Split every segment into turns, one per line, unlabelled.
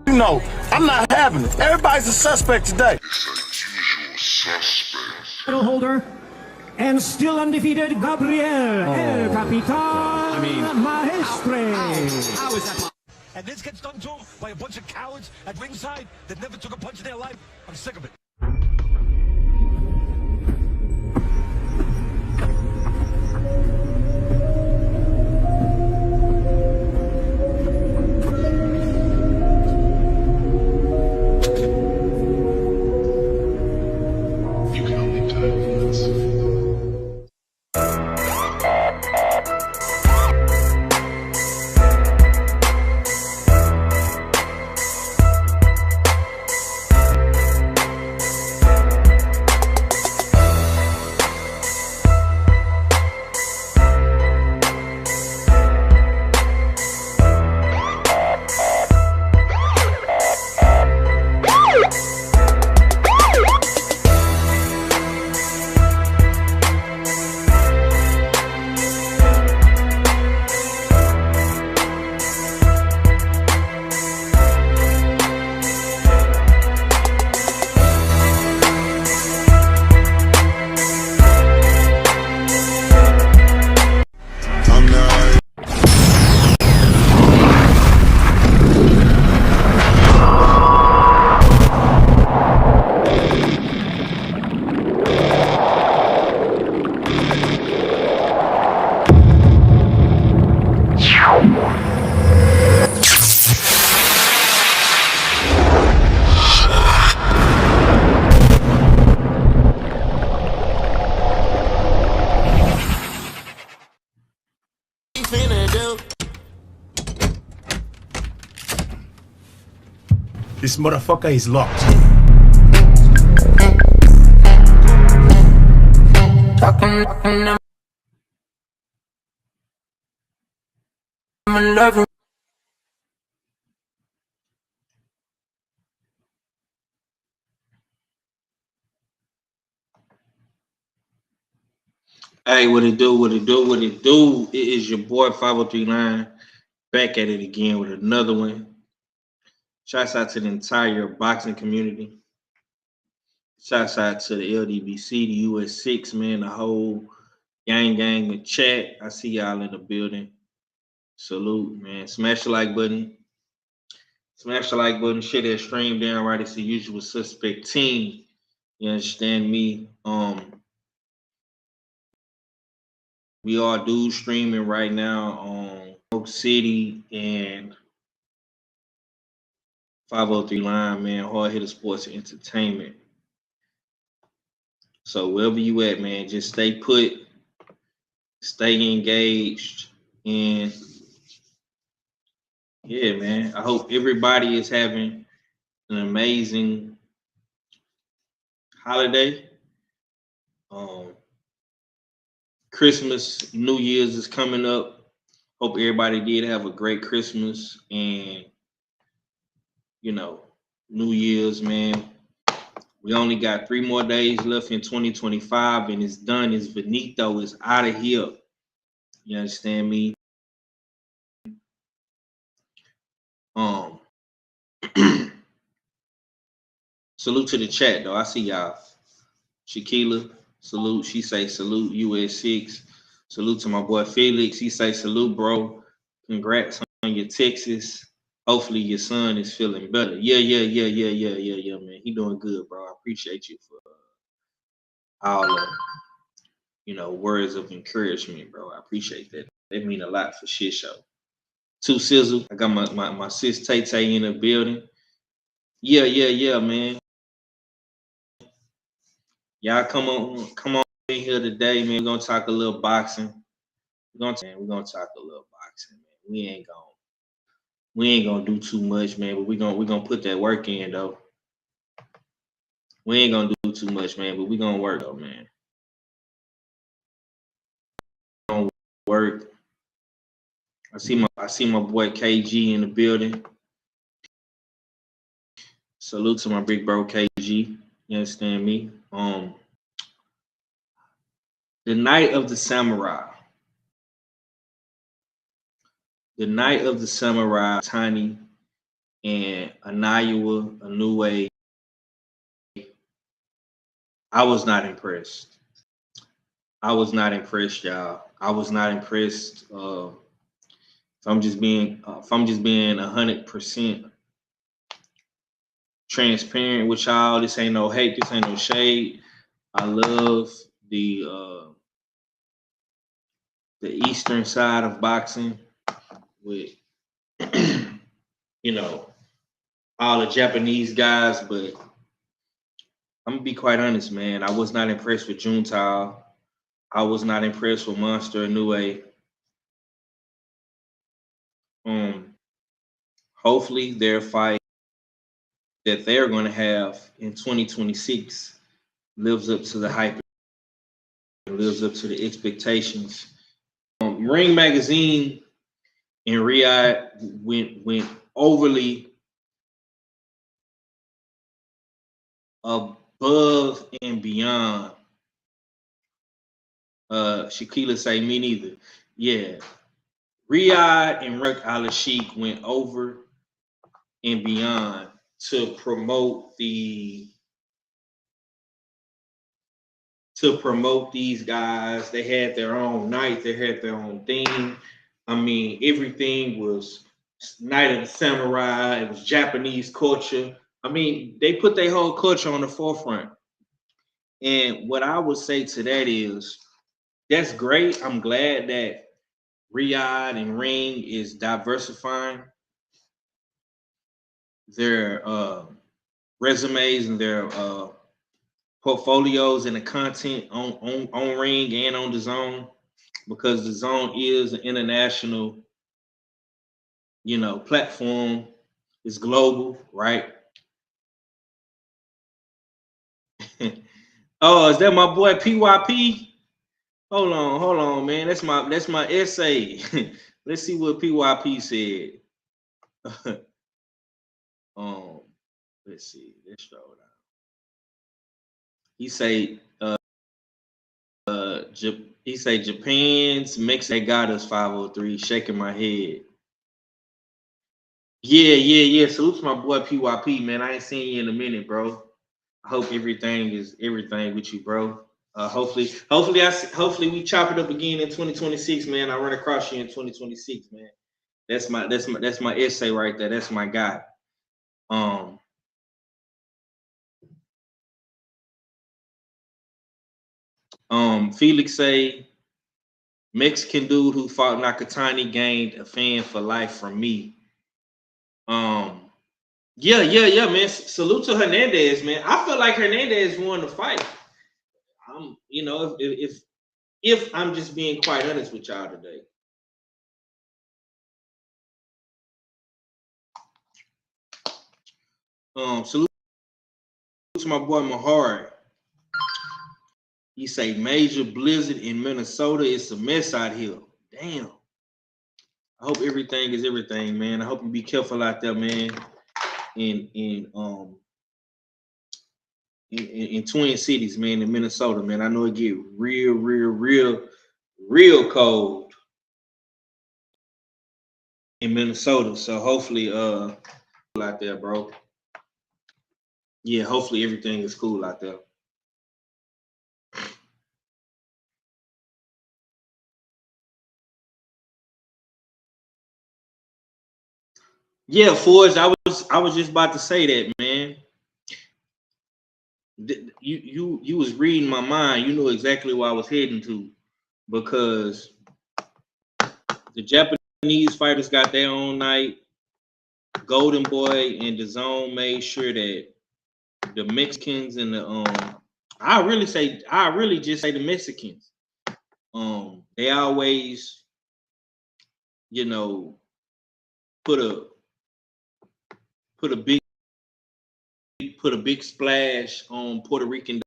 No, I'm not having it. Everybody's a suspect today.
Title holder and still undefeated Gabriel El Capitan Maestre.
How is that? And this gets done too by a bunch of cowards at ringside that never took a punch in their life. I'm sick of it.
This motherfucker is locked.
Hey, what it do, what it do, what it do? It is your boy 5039 back at it again with another one. Shouts out to the entire boxing community. Shouts out to the LDBC, the US6, man, the whole gang and chat. I see y'all in the building. Salute, man. Smash the like button. Smash the like button. Share that stream down right. It's the usual suspect team. You understand me? We all do streaming right now on Oak City and 503 Line, man. Hard Hitter Sports and Entertainment. So wherever you at, man, just stay put, stay engaged, and yeah, man. I hope everybody is having an amazing holiday. Christmas, New Year's is coming up. Hope everybody did have a great Christmas and, you know, New Year's, man. We only got 3 more days left in 2025 and it's done. It's finito. It's out of here. You understand me? Salute to the chat though. I see y'all. Shaquila, salute. She say salute US6. Salute to my boy Felix. He say salute, bro. Congrats on your Texas. Hopefully your son is feeling better. Yeah, man. He doing good, bro. I appreciate you for all the words of encouragement, bro. I appreciate that. That mean a lot for shit show. Two Sizzle. I got my sis Tay Tay in the building. Yeah, man. Y'all come on in here today, man. We're gonna talk a little boxing. We're gonna talk a little boxing, man. We ain't gonna do too much, man, but we're gonna put that work in though. We ain't gonna do too much, man, but we're gonna work though, man. Gonna work. I see my boy KG in the building. Salute to my big bro KG. You understand me? The Night of the Samurai. The Night of the Samurai, Tiny and Anayawa Inoue. I was not impressed. Y'all. I was not impressed. If I'm just being 100% transparent with y'all, this ain't no hate, this ain't no shade. I love the eastern side of boxing with all the Japanese guys, but I'm gonna be quite honest, man. I was not impressed with Junto. I was not impressed with Monster Inoue. Hopefully their fight that they're going to have in 2026 lives up to the hype and lives up to the expectations. Ring Magazine in Riyadh went overly above and beyond. Shaquila say me neither. Yeah. Riyadh and Ruk Al-Sheikh went over and beyond to promote these guys. They had their own night, they had their own theme. I mean, everything was Night of the Samurai, it was Japanese culture. I mean, they put their whole culture on the forefront. And what I would say to that is, that's great. I'm glad that Riyadh and Ring is diversifying their resumes and their portfolios and the content on Ring and on the Zone, because the Zone is an international, platform. It's global, right? Oh, is that my boy PYP? Hold on, man. That's my essay. Let's see what PYP said. Let's see. Let's scroll down. He say Japan's mix they got us 503. Shaking my head. Yeah. Salute to my boy PYP, man. I ain't seen you in a minute, bro. I hope everything is everything with you, bro. Hopefully we chop it up again in 2026, man. I run across you in 2026, man. That's my essay right there. That's my guy. Felix say Mexican dude who fought Nakatani gained a fan for life from me. Yeah, man. Salute to Hernandez, man. I feel like Hernandez won the fight. If I'm just being quite honest with y'all today. Salute to my boy Mahari. He say major blizzard in Minnesota. It's a mess out here. Damn. I hope everything is everything, man. I hope you be careful out there, man. In Twin Cities, man, in Minnesota, man. I know it get real cold in Minnesota. So hopefully out there, bro. Yeah, hopefully everything is cool out there. Yeah, Forge, I was just about to say that, man. You was reading my mind. You knew exactly what I was heading to, because the Japanese fighters got their own night. Golden Boy and the Zone made sure that the Mexicans and the I really just say the Mexicans. They always, you know, put a big splash on Puerto Rican.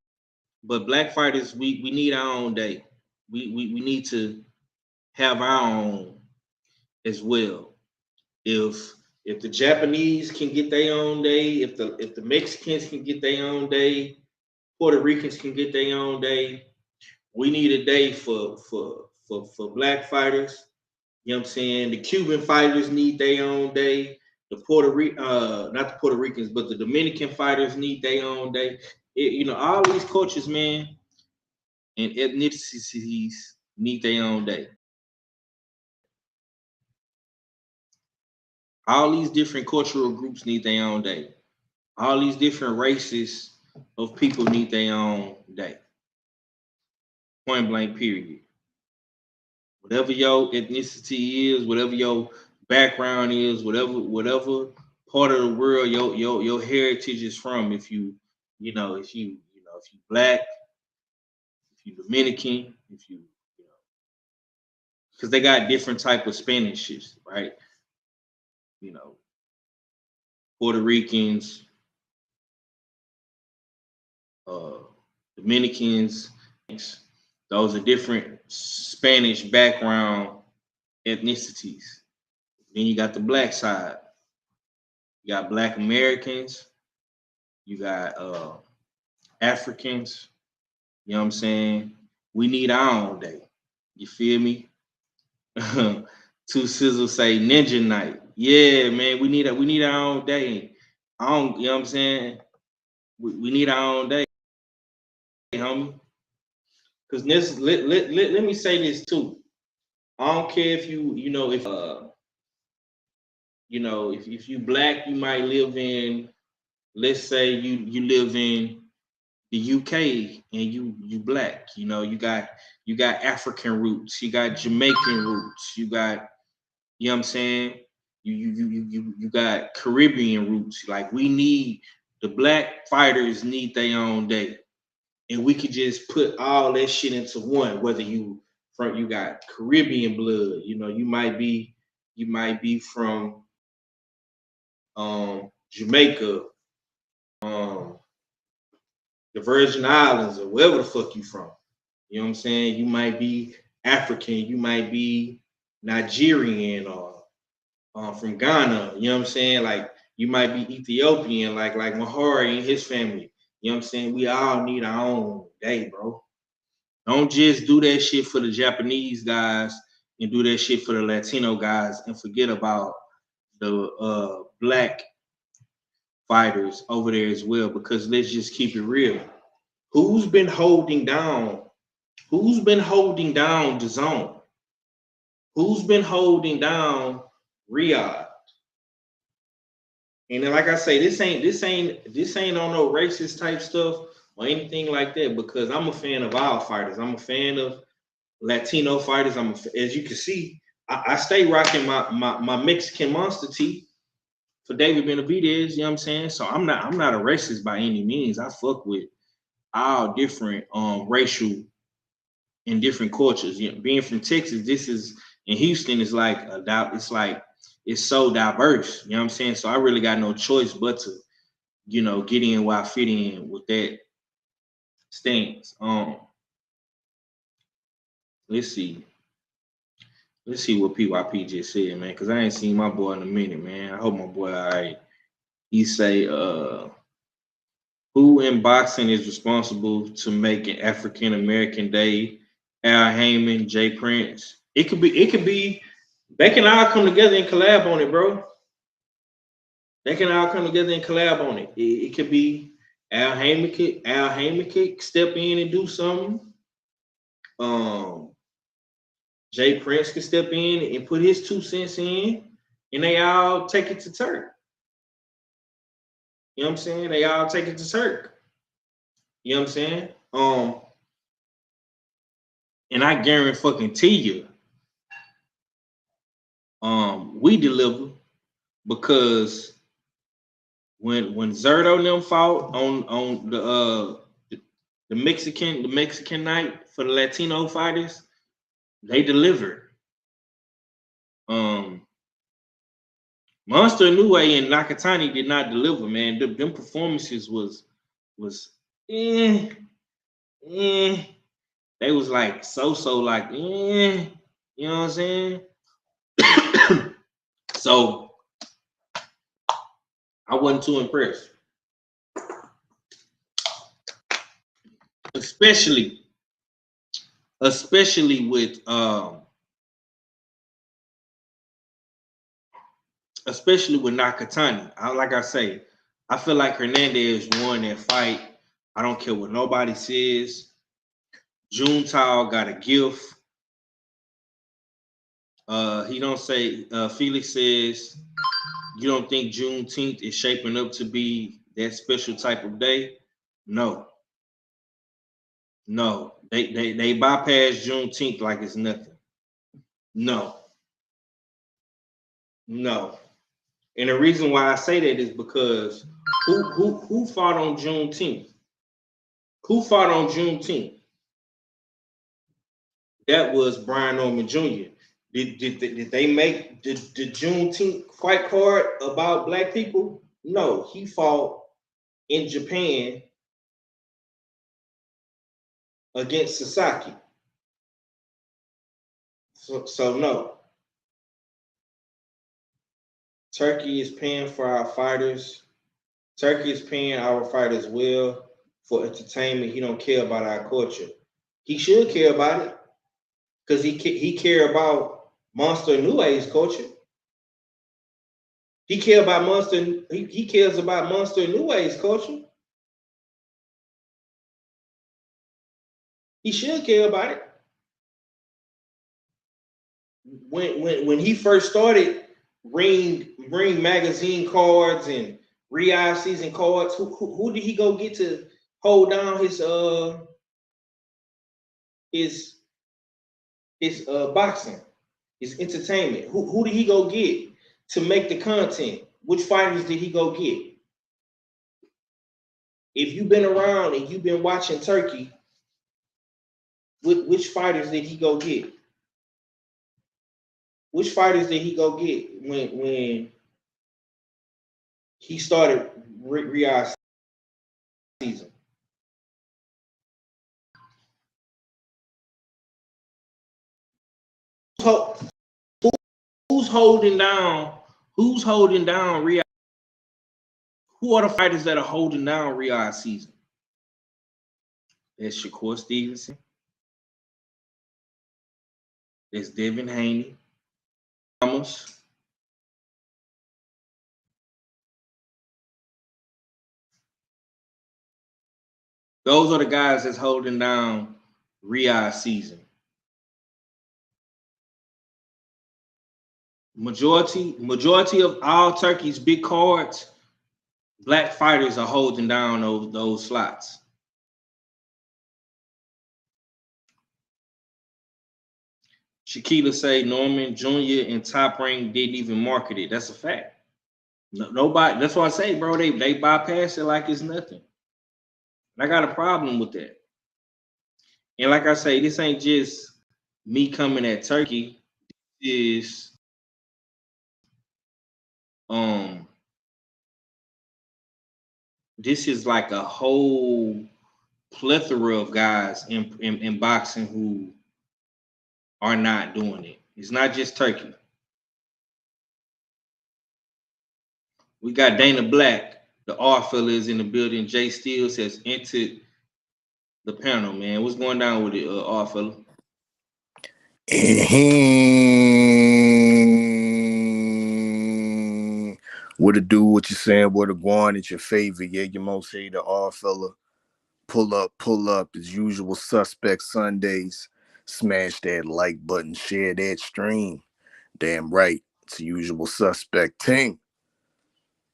But black fighters, we need our own day. We need to have our own as well. If the Japanese can get their own day, if the Mexicans can get their own day, Puerto Ricans can get their own day. We need a day for black fighters. You know what I'm saying? The Cuban fighters need their own day. The not the Puerto Ricans, but the Dominican fighters need their own day. All these cultures, man, and ethnicities need their own day. All these different cultural groups need their own day. All these different races of people need their own day. Point blank, period. Whatever your ethnicity is, whatever your background is, whatever part of the world your heritage is from, if you black, if you Dominican, if you because they got different type of Spanishes, right? Puerto Ricans, Dominicans, those are different Spanish background ethnicities. Then you got the black side. You got Black Americans. You got Africans. You know what I'm saying? We need our own day. You feel me? Two Sizzle say Ninja Night. Yeah, man, we need our own day. You know what I'm saying? We need our own day, homie. Because let me say this too. I don't care if if you black, you might live in, let's say you live in the UK and you black. You got African roots, you got Jamaican roots, you got, you know what I'm saying? You got Caribbean roots. Like, the black fighters need their own day. And we could just put all that shit into one, whether you got Caribbean blood, you might be from Jamaica, the Virgin Islands, or wherever the fuck you from. You know what I'm saying? You might be African, you might be Nigerian, or from Ghana. You know what I'm saying? Like, you might be Ethiopian, like Mahari and his family. You know what I'm saying? We all need our own day, bro. Don't just do that shit for the Japanese guys and do that shit for the Latino guys and forget about the black fighters over there as well. Because let's just keep it real. Who's been holding down the Zone? Who's been holding down Riyadh? And then, like I say, this ain't on no racist type stuff or anything like that, because I'm a fan of all fighters. I'm a fan of Latino fighters. As you can see, I stay rocking my Mexican monster tee for David Benavidez. You know what I'm saying? So I'm not a racist by any means. I fuck with all different racial and different cultures. Being from Texas, in Houston is like it's so diverse. You know what I'm saying? So I really got no choice but to, get in where I fit in with that stance. Let's see what PYP just said, man, because I ain't seen my boy in a minute, man. I hope my boy all right. He say, who in boxing is responsible to make an African American Day? Al Heyman, Jay Prince. It could be. They can all come together and collab on it, bro. They can all come together and collab on it. It could be Al Heyman step in and do something. Jay Prince can step in and put his 2 cents in, and they all take it to Turk. You know what I'm saying? They all take it to Turk. You know what I'm saying? And I guarantee you, we deliver, because when Zerto and them fought on the Mexican night for the Latino fighters, they delivered. Monster Inoue and Nakatani did not deliver, man. Them performances was They was like so like you know what I'm saying? So I wasn't too impressed. Especially with Nakatani. Like I say, I feel like Hernandez won that fight. I don't care what nobody says. Junito got a gift. He don't say. Felix says, "You don't think Juneteenth is shaping up to be that special type of day?" No. They bypass Juneteenth like it's nothing. No. And the reason why I say that is because who fought on Juneteenth? Who fought on Juneteenth? That was Brian Norman Jr. Did they make the Juneteenth fight card about black people? No, he fought in Japan against Sasaki. So no. Turkey is paying for our fighters. Turkey is paying our fighters well for entertainment. He don't care about our culture. He should care about it, because he care about Monster Inoue's culture. He cares about Monster Inoue's culture. He should care about it. When he first started Ring magazine cards and Riyadh season cards, who did he go get to hold down his boxing, his entertainment? Who did he go get to make the content? Which fighters did he go get? If you've been around and you've been watching Turkey, which fighters did he go get? Which fighters did he go get when he started Riyadh season? Who's holding down Riyadh? Who are the fighters that are holding down Riyadh season? There's Shakur Stevenson. There's Devin Haney. Thomas. Those are the guys that's holding down Riyadh season. Majority of all Turkey's big cards, black fighters are holding down those slots. Shakila say Norman Jr. and Top Rank didn't even market it. That's a fact. Nobody. That's why I say, bro, they bypass it like it's nothing. And I got a problem with that. And like I say, this ain't just me coming at Turkey. This is like a whole plethora of guys in boxing who are not doing it. It's not just Turkey. We got Dana Black, the R fella is in the building. Jay Steels has entered the panel, man. What's going down with it, R fella?
What it do, what you saying, what it going, it's your favorite, yeah, your most hated all fella. Pull up, as usual suspect Sundays. Smash that like button, share that stream. Damn right, it's the usual suspect team.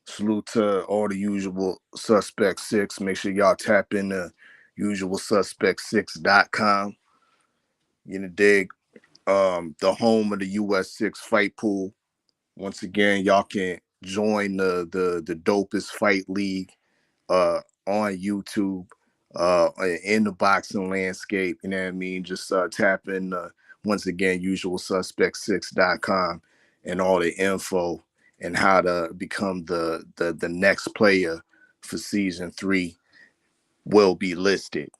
Salute to all the usual suspect six. Make sure y'all tap into usualsuspect6.com. You know, dig. The home of the US6 fight pool. Once again, y'all can join the dopest fight league on YouTube in the boxing landscape. You know what I mean? Just tap in once again usualsuspect6.com and all the info and how to become the next player for season 3 will be listed.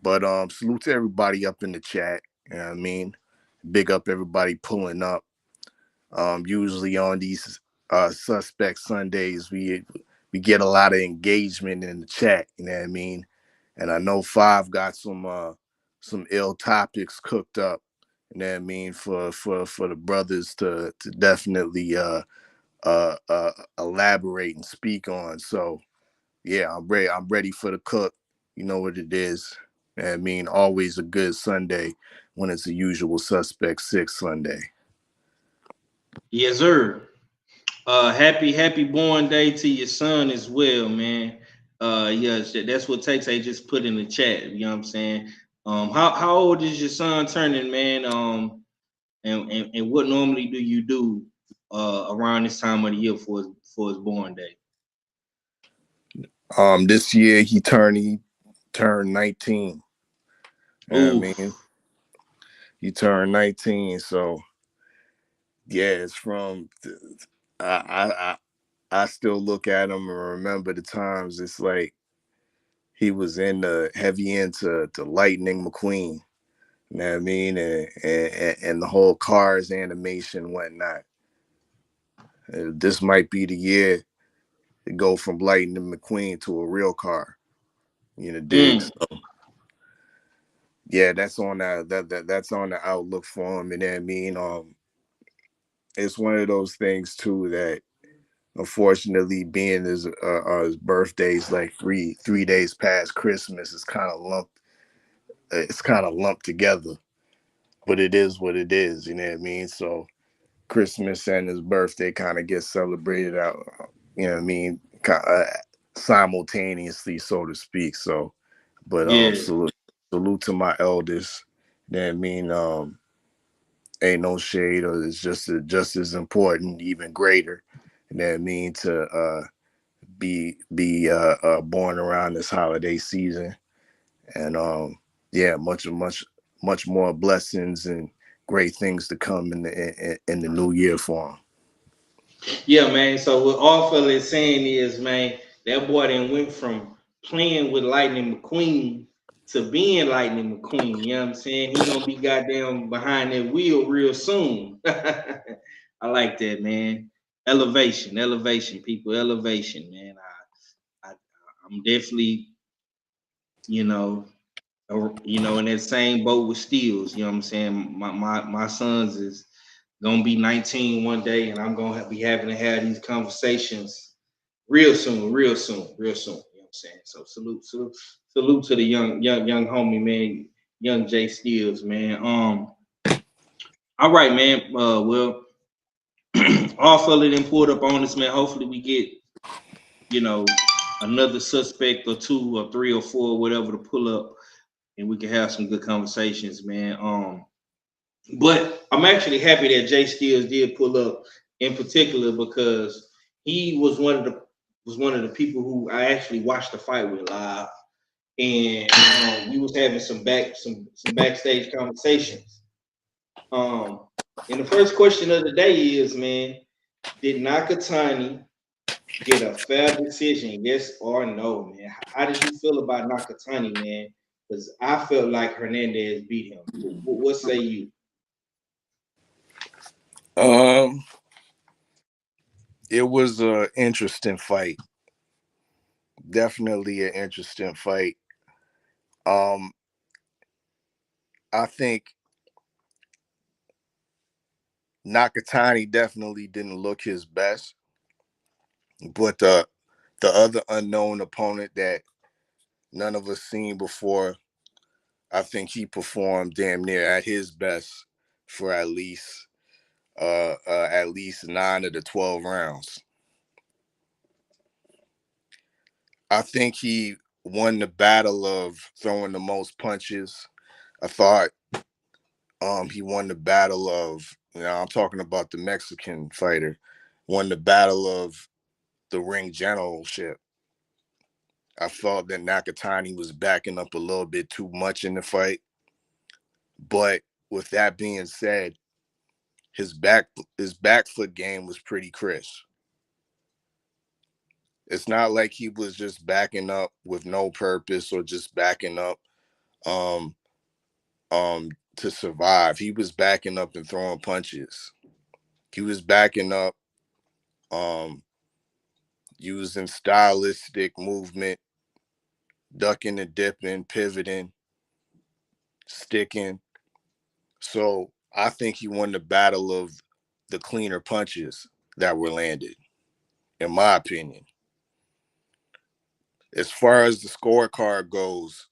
But salute to everybody up in the chat. You know what I mean? Big up everybody pulling up. Usually on these suspect Sundays, we get a lot of engagement in the chat. You know what I mean? And I know Five got some ill topics cooked up. You know what I mean, for the brothers to definitely elaborate and speak on. So yeah, I'm ready for the cook. You know what it is. You know what I mean, always a good Sunday when it's a usual suspect 6 Sunday.
Yes, sir. Happy born day to your son as well, man. Yes, that's what takes. They just put in the chat. You know what I'm saying? How old is your son turning, man? And what normally do you do around this time of the year for his born day?
This year he turned 19. You know what I mean? He turned 19, so yeah, it's from I still look at him and remember the times. It's like he was in the heavy into Lightning McQueen. You know what I mean? And the whole Cars animation and whatnot. This might be the year to go from Lightning McQueen to a real car. You know, dig. So, yeah, that's on that's on the outlook for him. You know what I mean? It's one of those things too that unfortunately being his birthday's like three days past Christmas is kind of lumped. It's kind of lumped together, but it is what it is. You know what I mean? So Christmas and his birthday kind of get celebrated out. You know what I mean? Simultaneously, so to speak. So, but
Yeah.
salute to my eldest. You know what I mean? Ain't no shade, or it's just as important, even greater. You know what I mean? To be born around this holiday season, and yeah, much more blessings and great things to come in the new year for him.
Yeah, man. So what all fella is saying is, man, that boy then went from playing with Lightning McQueen to being Lightning McQueen. You know what I'm saying? He gonna be goddamn behind that wheel real soon. I like that, man. Elevation, people, elevation, man. I'm definitely, you know, in that same boat with Steels. You know what I'm saying? My sons is gonna be 19 one day, and I'm gonna be having to have these conversations real soon. You know what I'm saying? So salute to the young homie, man, young Jay Steels, man. All right, man. Well, all fella then pulled up on us, man. Hopefully we get, another suspect or 2 or 3 or 4, whatever, to pull up, and we can have some good conversations, man. But I'm actually happy that Jay Steels did pull up in particular, because he was one of the people who I actually watched the fight with live, and we was having some backstage conversations. And the first question of the day is, man, did Nakatani get a fair decision, yes or no, man? How did you feel about Nakatani, man? Because I felt like Hernandez beat him. What say you?
It was an interesting fight. Definitely an interesting fight. Um, I think Nakatani definitely didn't look his best. But the other unknown opponent that none of us seen before, I think he performed damn near at his best for at least 9 of the 12 rounds. I think he won the battle of throwing the most punches. I thought he won the battle of, I'm talking about the Mexican fighter, won the battle of the ring generalship. I felt that Nakatani was backing up a little bit too much in the fight. But with that being said, his back foot game was pretty crisp. It's not like he was just backing up with no purpose or just backing up um to survive. He was backing up and throwing punches. He was backing up using stylistic movement, ducking and dipping, pivoting, sticking. So I think he won the battle of the cleaner punches that were landed, in my opinion. As far as the scorecard goes,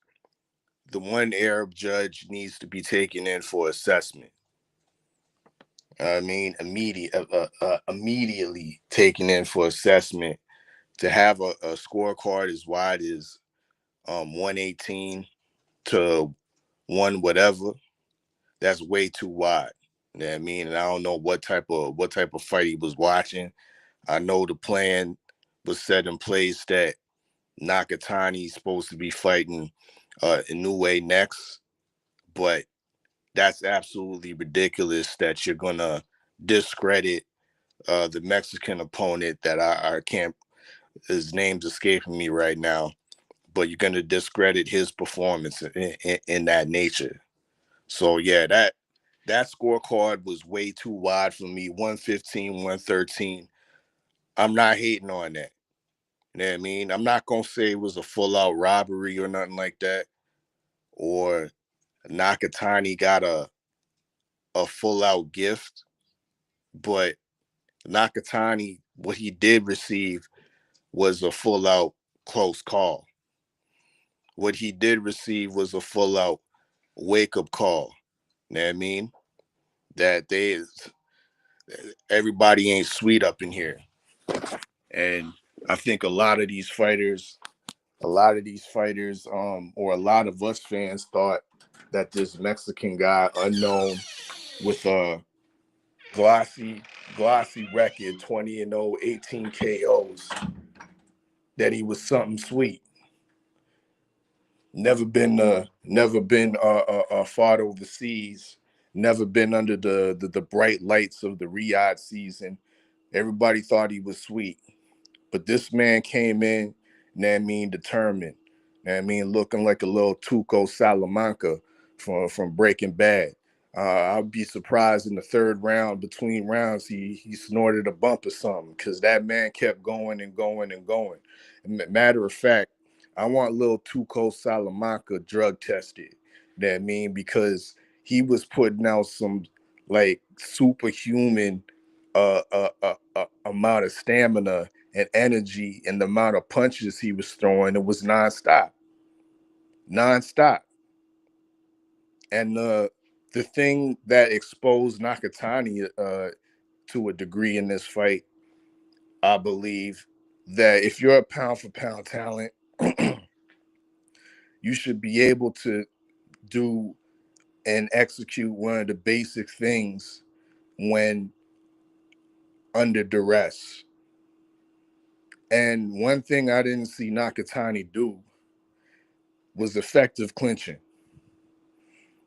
the one Arab judge needs to be taken in for assessment. I mean, immediately taken in for assessment. To have a scorecard as wide as 118 to one whatever, that's way too wide. You know what I mean? And I don't know what type of fight he was watching. I know the plan was set in place that Nakatani's supposed to be fighting Inoue next, but that's absolutely ridiculous that you're gonna discredit the Mexican opponent that I can't, his name's escaping me right now, but you're gonna discredit his performance in that nature. So yeah, that scorecard was way too wide for me. 115, 113. I'm not hating on that. You know what I mean? I'm not gonna say it was a full out robbery or nothing like that, or Nakatani got a full out gift, but Nakatani, what he did receive was a full out close call. What he did receive was a full out wake up call. You know what I mean? That everybody ain't sweet up in here. And I think a lot of these fighters, or a lot of us fans thought that this Mexican guy, unknown, with a glossy record, 20-0, 18 KOs, that he was something sweet. Never been fought overseas. Never been under the bright lights of the Riyadh season. Everybody thought he was sweet. But this man came in, determined. Looking like a little Tuco Salamanca from Breaking Bad. I'd be surprised in the third round, between rounds, he snorted a bump or something, because that man kept going and going and going. Matter of fact, I want little Tuco Salamanca drug tested. Because he was putting out some like superhuman amount of stamina and energy, and the amount of punches he was throwing. It was nonstop. And the thing that exposed Nakatani to a degree in this fight, I believe, that if you're a pound for pound talent, you should be able to do and execute one of the basic things when under duress. And one thing I didn't see Nakatani do was effective clinching.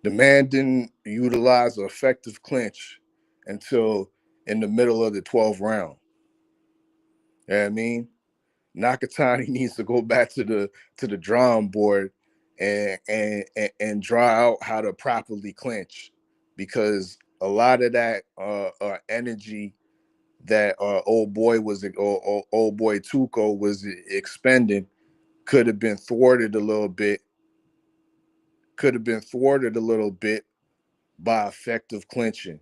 The man didn't utilize an effective clinch until in the middle of the 12th round. You know what I mean? Nakatani needs to go back to the drawing board and draw out how to properly clinch, because a lot of that energy that old boy Tuco was expending could have been thwarted a little bit. By effective clinching.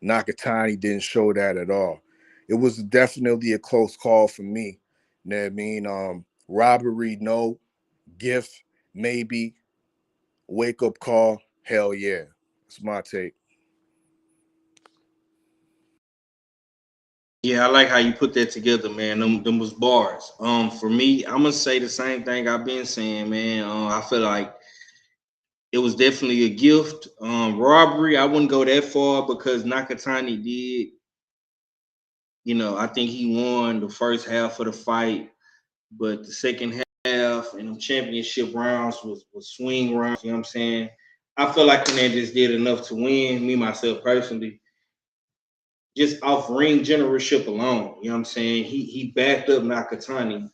Nakatani didn't show that at all. it was definitely a close call for me. You know what I mean? Robbery, no. Gift, maybe. Wake up call, hell yeah. That's my take.
Yeah, I like how you put that together, man. Them was bars. For me, I'm gonna say the same thing I've been saying, man. I feel like it was definitely a gift. Robbery, I wouldn't go that far because Nakatani did. I think he won the first half of the fight, but the second half and the championship rounds was swing rounds. You know what I'm saying? I feel like Hernandez did enough to win. Me myself personally, just off ring generalship alone. You know what I'm saying? He backed up Nakatani.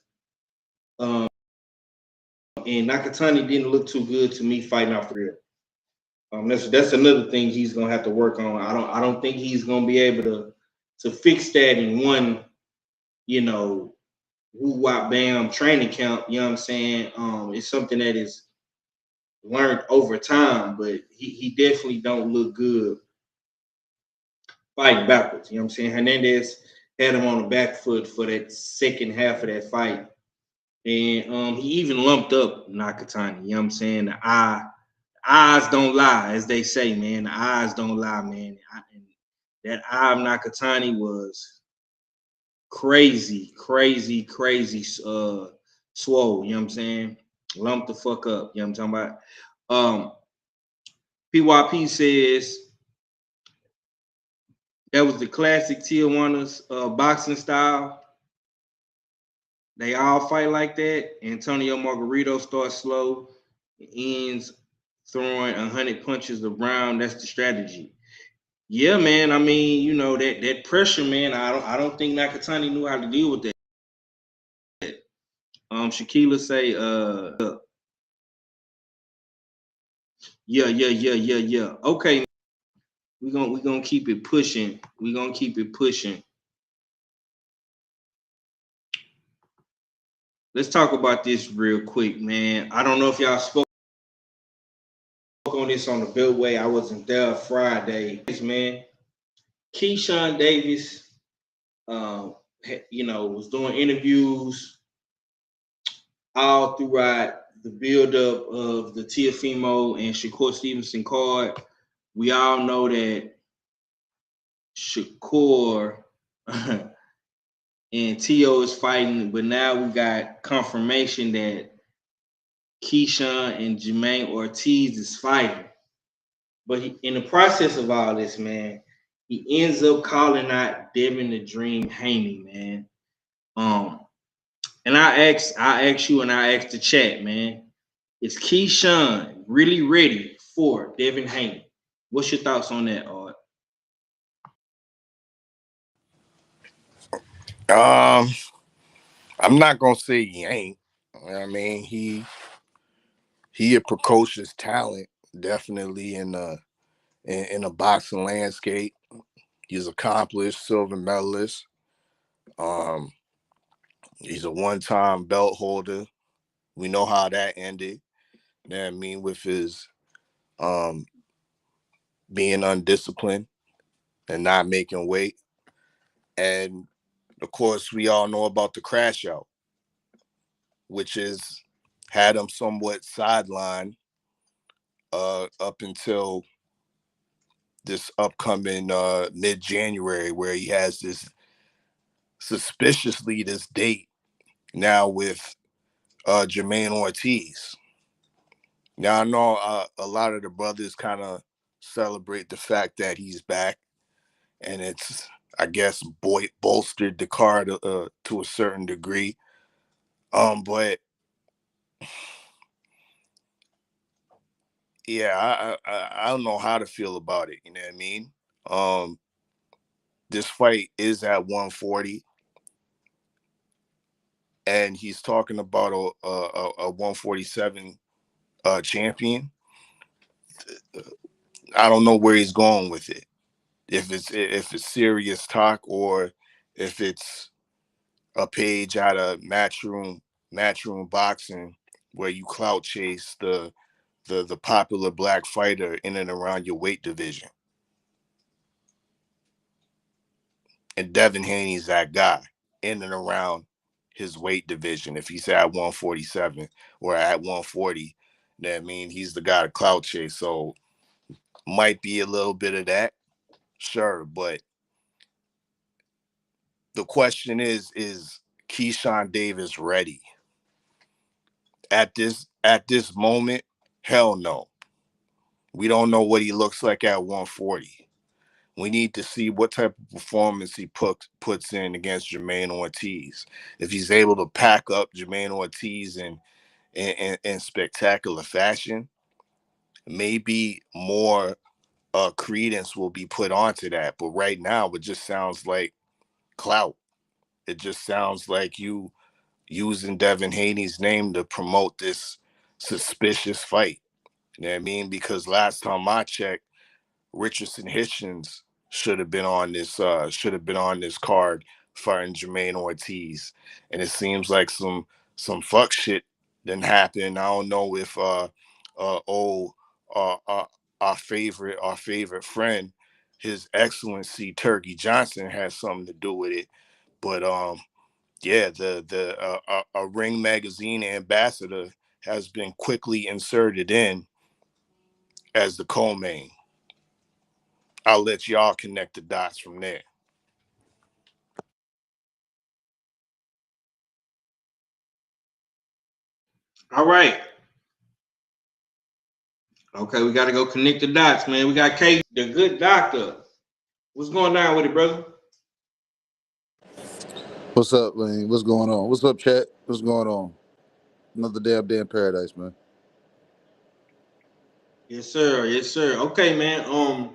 And Nakatani didn't look too good to me fighting off the real. That's another thing he's gonna have to work on. I don't think he's gonna be able to fix that in one, woo wop bam training camp. You know what I'm saying? It's something that is learned over time, but he definitely don't look good fighting backwards. You know what I'm saying? Hernandez had him on the back foot for that second half of that fight. And he even lumped up Nakatani. You know what I'm saying? The eyes don't lie, as they say, man. The eyes don't lie, man. And that eye of Nakatani was crazy, crazy, crazy swole. You know what I'm saying? Lumped the fuck up. You know what I'm talking about? PYP says that was the classic Tijuana's boxing style. They all fight like that. Antonio Margarito starts slow, ends throwing 100 punches around. That's the strategy. Yeah, man. I mean, that pressure, man. I don't think Nakatani knew how to deal with that. Shaquila say, yeah. Okay, we gonna keep it pushing. We gonna keep it pushing. Let's talk about this real quick, man. I don't know if y'all spoke on this on the Beltway. I wasn't there Friday, man. Keyshawn Davis, was doing interviews all throughout the buildup of the Teofimo and Shakur Stevenson card. We all know that Shakur and Tio is fighting, but now we got confirmation that Keyshawn and Jamaine Ortiz is fighting. But in the process of all this, man, he ends up calling out Devin the Dream Haney, man. And I asked you and I asked the chat, man. Is Keyshawn really ready for Devin Haney? What's your thoughts on that, Art?
I'm not gonna say he ain't. I mean, he a precocious talent, definitely in a boxing landscape. He's accomplished, silver medalist. Um, he's a one-time belt holder. We know how that ended. You know what I mean, with his being undisciplined and not making weight. And of course, we all know about the crash out, which is had him somewhat sidelined up until this upcoming mid-January, where he has this suspiciously this date now with Jamaine Ortiz. Now I know a lot of the brothers kind of celebrate the fact that he's back, and it's, I guess, bolstered the card to a certain degree. But yeah, I don't know how to feel about it. You know what I mean? This fight is at 140, and he's talking about a 147 champion. I don't know where he's going with it. If it's serious talk or if it's a page out of Matchroom Boxing where you clout chase the popular black fighter in and around your weight division. And Devin Haney's that guy in and around his weight division. If he's at 147 or at 140, that means he's the guy to clout chase. So might be a little bit of that, sure. But the question is Keyshawn Davis ready? At this moment, hell no. We don't know what he looks like at 140. We need to see what type of performance he puts in against Jamaine Ortiz. If he's able to pack up Jamaine Ortiz in spectacular fashion, maybe more credence will be put onto that. But right now, it just sounds like clout. It just sounds like you using Devin Haney's name to promote this suspicious fight. You know what I mean? Because last time I checked, Richardson Hitchens should have been on this card fighting Jamaine Ortiz. And it seems like some fuck shit didn't happen. I don't know if our favorite friend, His Excellency Turkey Johnson, has something to do with it. But yeah, a Ring Magazine ambassador has been quickly inserted in as the co-main. I'll let y'all connect the dots from there.
All right. Okay, we got to go connect the dots, man. We got K, the good doctor. What's going on with it, brother?
What's up, man? What's going on? What's up, chat? What's going on? Another damn day in paradise, man.
Yes, sir. Yes, sir. Okay, man.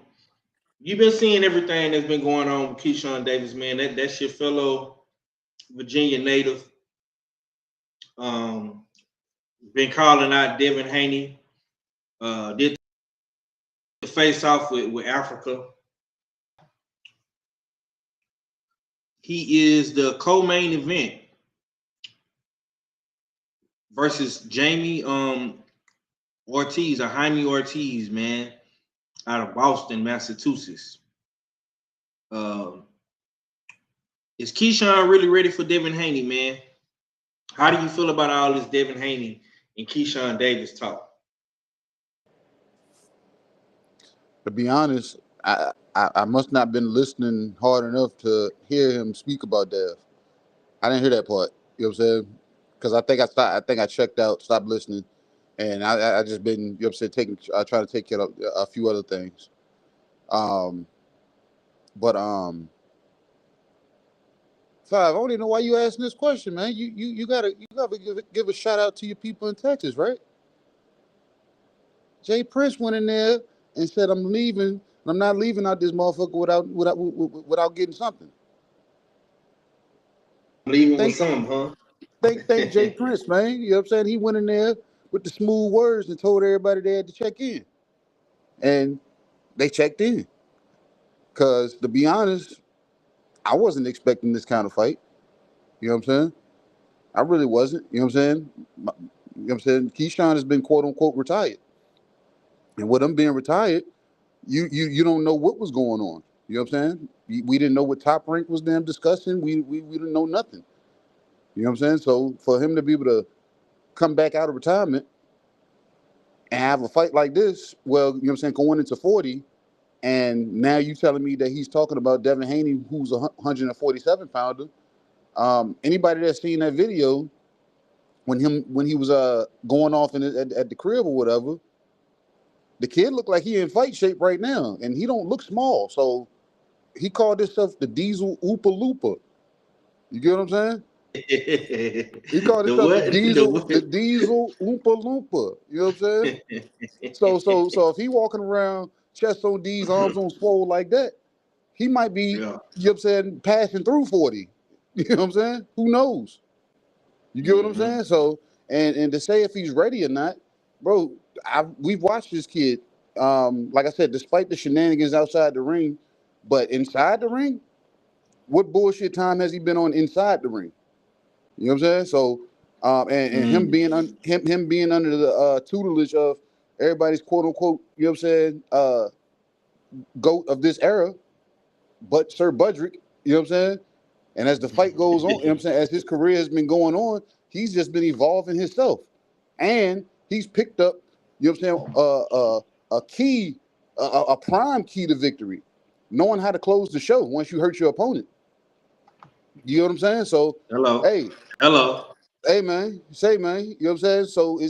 You've been seeing everything that's been going on with Keyshawn Davis, man. That's your fellow Virginia native. Been calling out Devin Haney. Did the face off with Africa. He is the co-main event versus Jamaine Ortiz or Jaime Ortiz, man, out of Boston, Massachusetts. Is Keyshawn really ready for Devin Haney, man? How do you feel about all this Devin Haney and Keyshawn Davis talk?
To be honest, I must not been listening hard enough to hear him speak about Dev. I didn't hear that part. You know what I'm saying? Because I think I checked out, stopped listening, and I just been, you know what I'm saying, trying to take care of a few other things. But Five, I don't even know why you asking this question, man. You gotta give a shout out to your people in Texas, right? Jay Prince went in there and said, "I'm leaving. I'm not leaving out this motherfucker without getting something."
Leaving with
Thank
some, huh?
thank Jay Prince, man. You know what I'm saying? He went in there with the smooth words and told everybody they had to check in, and they checked in. Cause to be honest, I wasn't expecting this kind of fight. You know what I'm saying? I really wasn't. You know what I'm saying? You know what I'm saying? Keyshawn has been quote unquote retired, and with him being retired, you don't know what was going on. You know what I'm saying? We didn't know what Top Rank was damn discussing. We didn't know nothing. You know what I'm saying? So for him to be able to come back out of retirement and have a fight like this, well, you know what I'm saying, going into 40, and now you telling me that he's talking about Devin Haney, who's a 147 pounder. Anybody that's seen that video when he was going off at the crib or whatever, the kid looked like he in fight shape right now, and he don't look small. So he called himself the Diesel Oopa Loopa. You get what I'm saying? He called himself the Diesel Oompa Loompa. You know what I'm saying? So if he walking around chest on D's, arms on swole like that, he might be, you know what I'm saying, passing through 40. You know what I'm saying? Who knows? You get what I'm saying? So and to say if he's ready or not, bro, we've watched this kid. Like I said, despite the shenanigans outside the ring, but inside the ring, what bullshit time has he been on inside the ring? You know what I'm saying? So, and him being him being under the tutelage of everybody's quote unquote, you know what I'm saying, GOAT of this era, but Sir Budrick, You know what I'm saying? And as the fight goes on, you know what I'm saying, as his career has been going on, he's just been evolving himself. And he's picked up, you know what I'm saying, a key, a prime key to victory, knowing how to close the show once you hurt your opponent. You know what I'm saying? So,
Hello.
hey,
Hello.
hey, man, say, man, you know what I'm saying? So,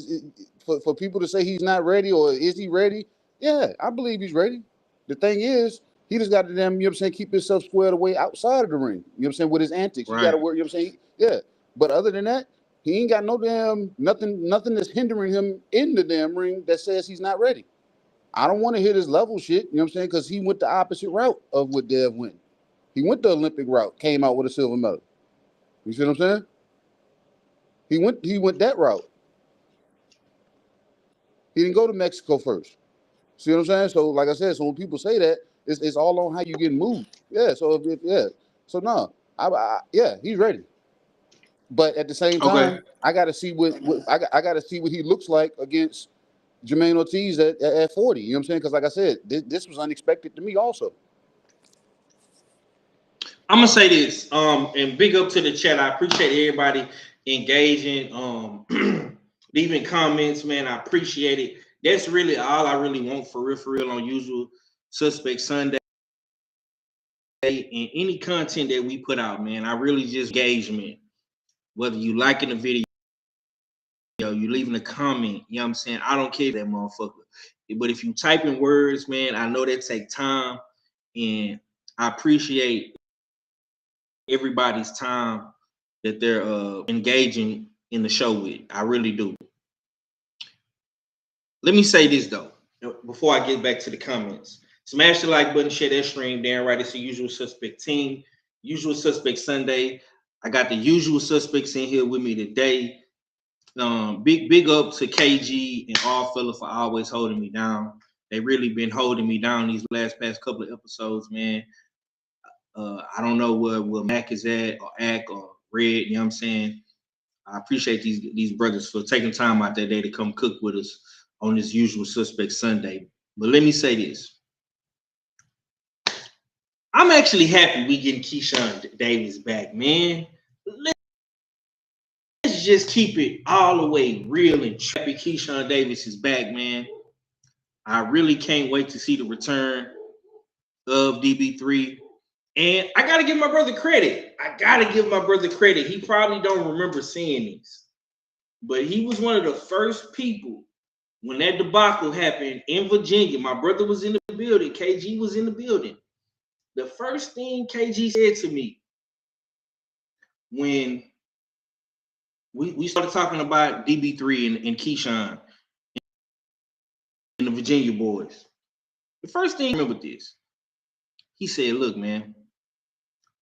for people to say he's not ready or is he ready? Yeah, I believe he's ready. The thing is, he just got to damn, you know what I'm saying, keep himself squared away outside of the ring. You know what I'm saying, with his antics. He got to
Right.
work, you know what I'm saying? Yeah. But other than that, he ain't got no damn, nothing that's hindering him in the damn ring that says he's not ready. I don't want to hear this level shit, you know what I'm saying, because he went the opposite route of what Dev went. He went the Olympic route, came out with a silver medal. You see what I'm saying? He went that route. He didn't go to Mexico first. See what I'm saying? So, like I said, so when people say that, it's all on how you get moved. Yeah. So yeah. So no, yeah, he's ready. But at the same
Okay.
time, I got to see I got to see what he looks like against Jamaine Ortiz at 40. You know what I'm saying? Because like I said, this was unexpected to me also.
I'm gonna say this, and big up to the chat. I appreciate everybody engaging, leaving comments, man. I appreciate it. That's really all I really want for real on Usual Suspect Sunday and any content that we put out, man. I really just engagement. Whether you liking the video, you leaving a comment, you know what I'm saying? I don't care that motherfucker. But if you type in words, man, I know that take time, and I appreciate everybody's time that they're engaging in the show with. I really do. Let me say this though, before I get back to the comments. Smash the like button, share that stream, Darren Wright. It's the Usual Suspect team. Usual Suspect Sunday. I got the usual suspects in here with me today. Big up to KG and all fellas for always holding me down. They really been holding me down these past couple of episodes, man. I don't know where Mac is at or Ack or Red, you know what I'm saying? I appreciate these brothers for taking time out their day to come cook with us on this Usual Suspect Sunday. But let me say this. I'm actually happy we getting Keyshawn Davis back, man. Let's just keep it all the way real and happy Keyshawn Davis is back, man. I really can't wait to see the return of DB3. And I got to give my brother credit. He probably don't remember seeing these. But he was one of the first people when that debacle happened in Virginia. My brother was in the building. KG was in the building. The first thing KG said to me when we started talking about DB3 and Keyshawn and the Virginia boys, the first thing I remember this, he said, look, man,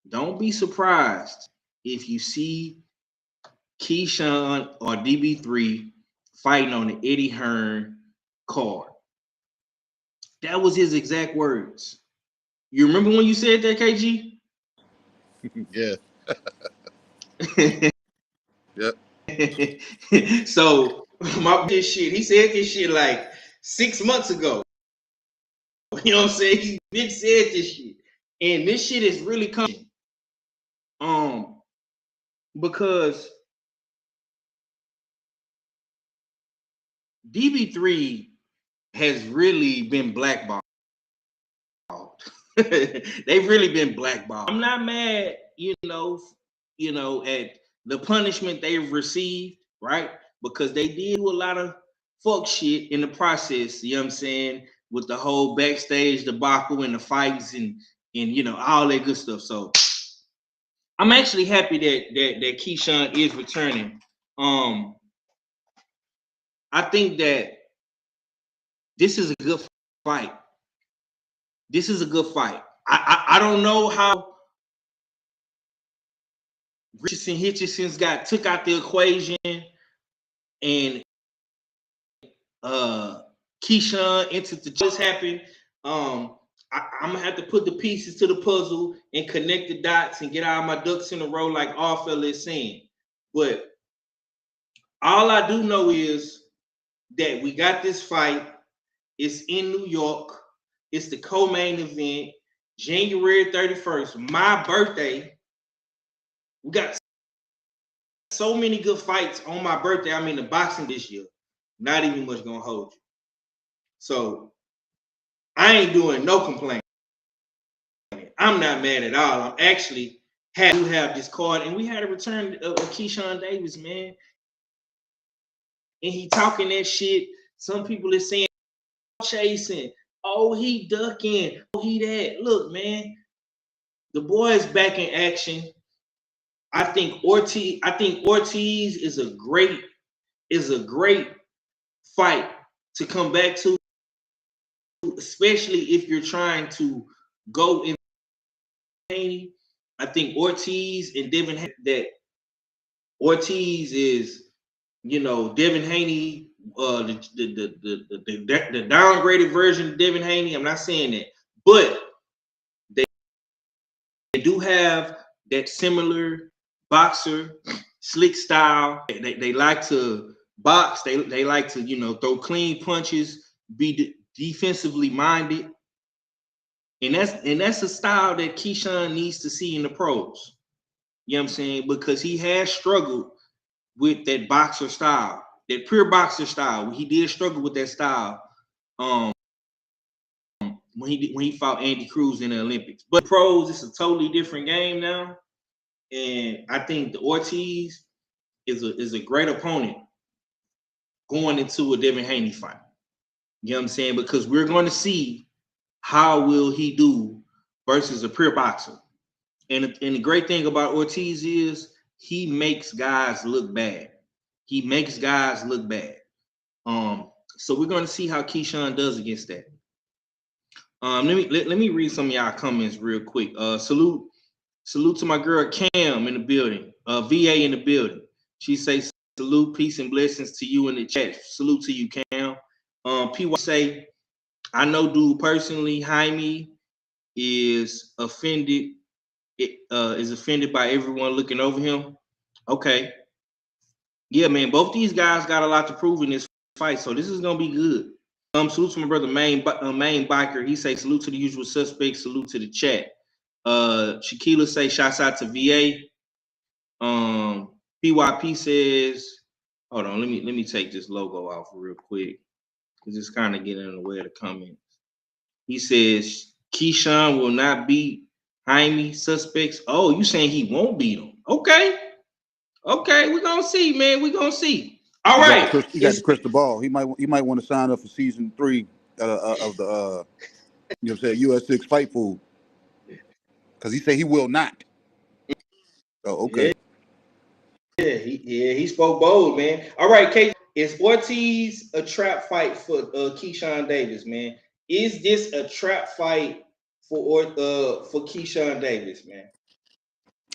don't be surprised if you see Keyshawn or DB3 fighting on the Eddie Hearn card. That was his exact words. You remember when you said that, KG?
Yeah. Yep.
So this shit, he said this shit like 6 months ago. You know what I'm saying? He been said this shit. And this shit is really coming. Because DB3 has really been blackballed. They've really been blackballed. I'm not mad, you know, at the punishment they've received, right? Because they did do a lot of fuck shit in the process, you know what I'm saying? With the whole backstage debacle and the fights and all that good stuff. So I'm actually happy that Keyshawn is returning. I think that this is a good fight. This is a good fight. I don't know how Hitchison's got took out the equation and Keyshawn entered the just happened. I'm gonna have to put the pieces to the puzzle and connect the dots and get all my ducks in a row like all fellas saying. But all I do know is that we got this fight. It's in New York. It's the co-main event. January 31st, my birthday. We got so many good fights on my birthday. I mean, the boxing this year, not even much gonna hold you. So I ain't doing no complaining. I'm not mad at all. I'm actually happy to have this card, and we had a return of Keyshawn Davis, man. And he talking that shit. Some people are saying chasing. Oh, he ducking. Oh, he that. Look, man, the boy is back in action. I think Ortiz is a great fight to come back to, especially if you're trying to go in Haney. I think Ortiz and Devin that Ortiz is, Devin Haney, the downgraded version of Devin Haney. I'm not saying that, but they do have that similar boxer, slick style. They like to box. They like to, throw clean punches, be defensively minded. And that's a style that Keyshawn needs to see in the pros. You know what I'm saying? Because he has struggled with that boxer style, that pure boxer style. He did struggle with that style when he fought Andy Cruz in the Olympics. But pros, it's a totally different game now. And I think the Ortiz is a great opponent going into a Devin Haney fight. You know what I'm saying? Because we're going to see how will he do versus a pure boxer. And the great thing about Ortiz is he makes guys look bad. He makes guys look bad. So we're going to see how Keyshawn does against that. Let me read some of y'all comments real quick. Salute to my girl Cam in the building. VA in the building. She says salute, peace and blessings to you in the chat. Salute to you, Cam. PY say, I know dude personally, Jaime is offended. Is offended by everyone looking over him. Okay. Yeah, man, both these guys got a lot to prove in this fight, so this is gonna be good. Salute to my brother Main Biker. He say salute to the usual suspects. Salute to the chat. Shaquila say shouts out to VA. PYP says, hold on, let me take this logo off real quick because it's kind of getting in the way of the comments. He says Keyshawn will not beat Jaime suspects. Oh, you saying he won't beat him? Okay, we're gonna see, man. We're gonna see. All right,
he got the crystal ball. He might want to sign up for season 3 of the US 6 Fight Pool, because he said he will not. Oh, okay.
Yeah, he spoke bold, man. All right, Kate, is Ortiz a trap fight for Keyshawn Davis, man? Is this a trap fight for Keyshawn Davis, man?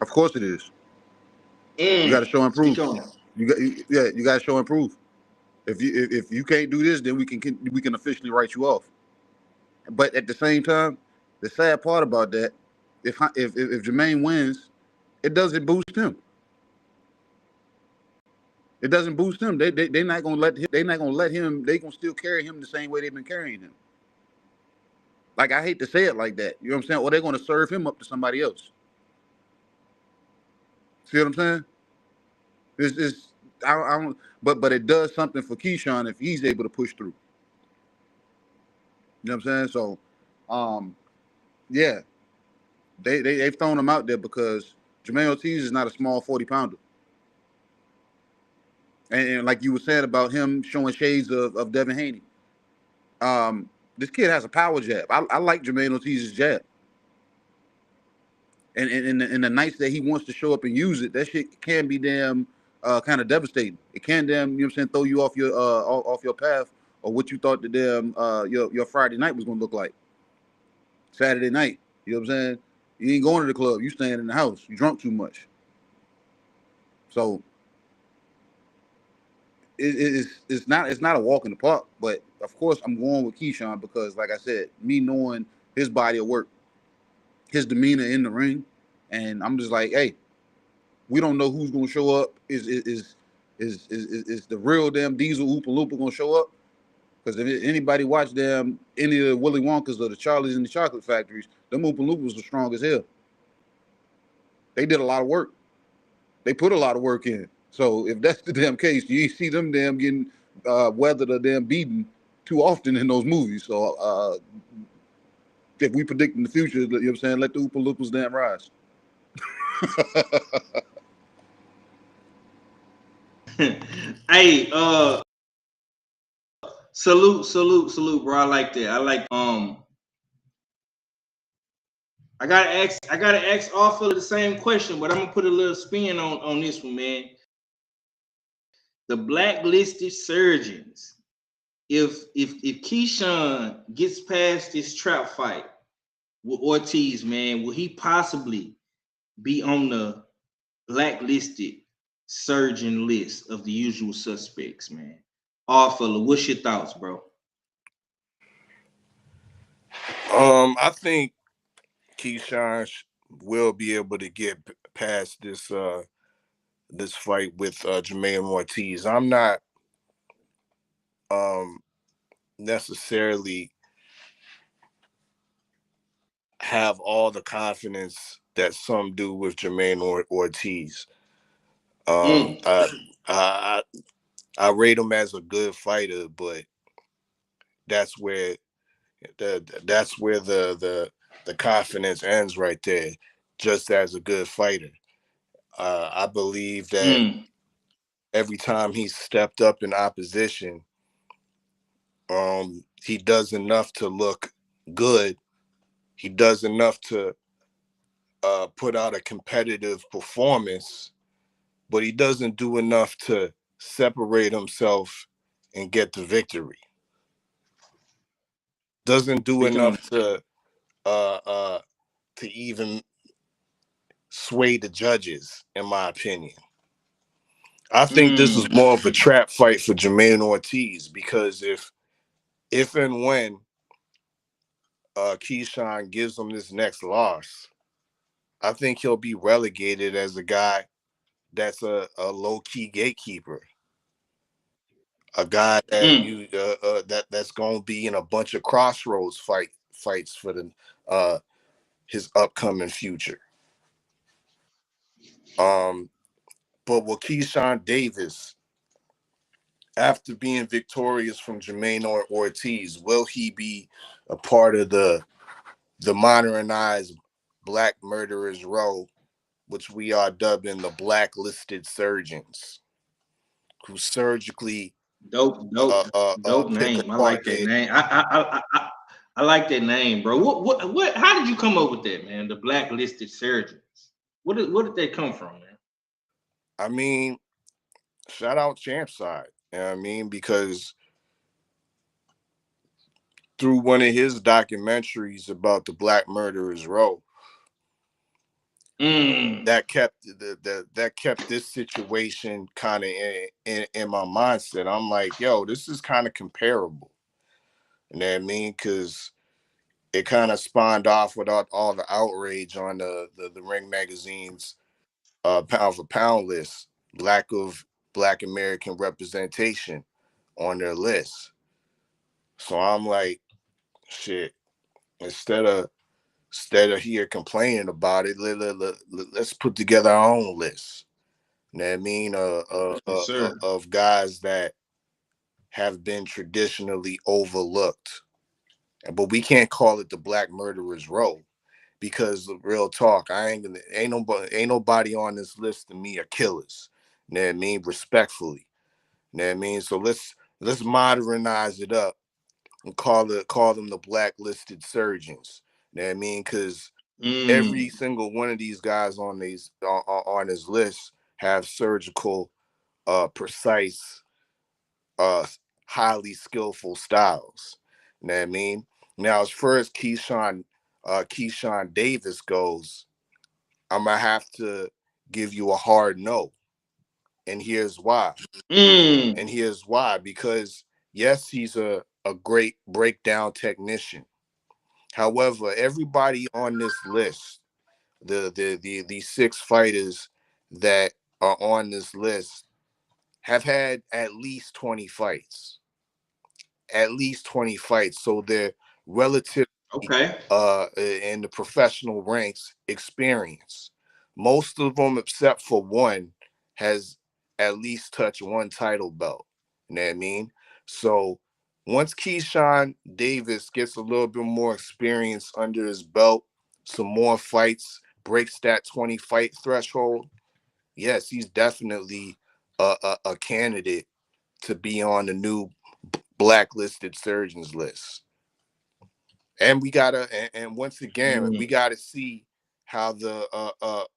Of course it is. You got to show and prove. You got to show and prove. If you can't do this, then we can officially write you off. But at the same time, the sad part about that, if Jamaine wins, it doesn't boost him. It doesn't boost him. They're not gonna let him. They gonna still carry him the same way they've been carrying him. Like, I hate to say it like that, you know what I'm saying? Or they're gonna serve him up to somebody else. See what I'm saying? I don't. But it does something for Keyshawn if he's able to push through. You know what I'm saying? So, yeah, they've thrown him out there because Jamaine Ortiz is not a small 40-pounder. And like you were saying about him showing shades of Devin Haney, this kid has a power jab. I like Jamaine Ortiz's jab. And in the nights that he wants to show up and use it, that shit can be damn kind of devastating. It can damn, you know what I'm saying, throw you off your path or what you thought the damn your Friday night was gonna look like. Saturday night, you know what I'm saying? You ain't going to the club, you staying in the house. You drunk too much. So it's not a walk in the park, but of course I'm going with Keyshawn because, like I said, me knowing his body of work, his demeanor in the ring, and I'm just like, hey, we don't know who's gonna show up. Is the real damn Diesel Oompa Loompa gonna show up, Because if anybody watched them, any of the Willy Wonkas or the Charlies and the Chocolate Factories, them Oompa Loompas were strong as hell. They did a lot of work. They put a lot of work in. So if that's the damn case, you see them damn getting weathered or damn beaten too often in those movies. So if we predict in the future, you know what I'm saying, let the Oompa Loompas damn rise.
Hey, salute, bro. I like that. I like I gotta ask all of the same question, but I'm gonna put a little spin on this one, man. The blacklisted surgeons. If Keyshawn gets past this trap fight with Ortiz, man, will he possibly be on the blacklisted surgeon list of the usual suspects, man? All fella, what's your thoughts, bro?
I think Keyshawn will be able to get past this this fight with Jamaine Ortiz. I'm not necessarily have all the confidence that some do with Jamaine Ortiz. I rate him as a good fighter, but that's where the confidence ends right there. Just as a good fighter, I believe that every time he's stepped up in opposition, he does enough to look good. He does enough to put out a competitive performance, but he doesn't do enough to separate himself and get the victory. Doesn't do enough to even sway the judges, in my opinion. I think this is more of a trap fight for Jamaine Ortiz, because if and when Keyshawn gives him this next loss, I think he'll be relegated as a guy that's a low-key gatekeeper, a guy that that's gonna be in a bunch of crossroads fights for the his upcoming future. But with Keyshawn Davis, after being victorious from Jamaine Ortiz, will he be a part of the modernized Black Murderers Row, which we are dubbing the blacklisted surgeons, who surgically
dope
pick a
name. I like that
target?
name. I like that name, bro. What? How did you come up with that, man? The blacklisted surgeons. What did they come from, man?
I mean, shout out Champ Side. You know what I mean? Because through one of his documentaries about the Black Murderers Row, that kept this situation kind of in my mindset. I'm like, yo, this is kind of comparable. You know what I mean? Because it kind of spawned off without all the outrage on the Ring Magazine's pound for pound list, lack of Black American representation on their list. So I'm like, shit, instead of here complaining about it, let's put together our own list. You know what I mean? Of guys that have been traditionally overlooked. But we can't call it the Black Murderers Row, because real talk, ain't nobody on this list to me are killers. You know what I mean? Respectfully. You know what I mean? So let's modernize it up and call them the blacklisted surgeons. You know what I mean? Because every single one of these guys on his list have surgical, precise, highly skillful styles. You know what I mean? Now, as far as Keyshawn Davis goes, I'm gonna have to give you a hard no, and here's why. Because yes, he's a great breakdown technician. However, everybody on this list, the 6 fighters that are on this list, have had at least 20 fights. at least 20 fights, so they're relative
Okay.
in the professional ranks experience. Most of them, except for one, has at least touched one title belt. You know what I mean? So once Keyshawn Davis gets a little bit more experience under his belt, some more fights, breaks that 20 fight threshold, yes, he's definitely a candidate to be on the new blacklisted surgeons list. And we gotta, and once again, we gotta see how the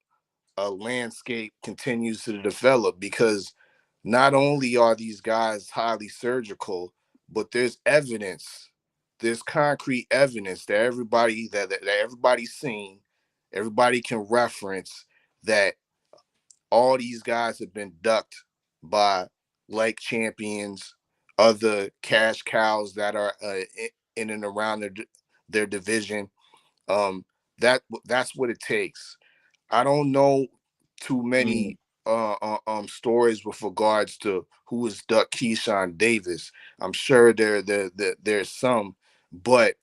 landscape continues to develop, because not only are these guys highly surgical, but there's evidence, there's concrete evidence that everybody's seen, everybody can reference, that all these guys have been ducked by like champions, other cash cows that are in and around their division. That's what it takes. I don't know too many stories with regards to who has ducked Keyshawn Davis. I'm sure there's some, but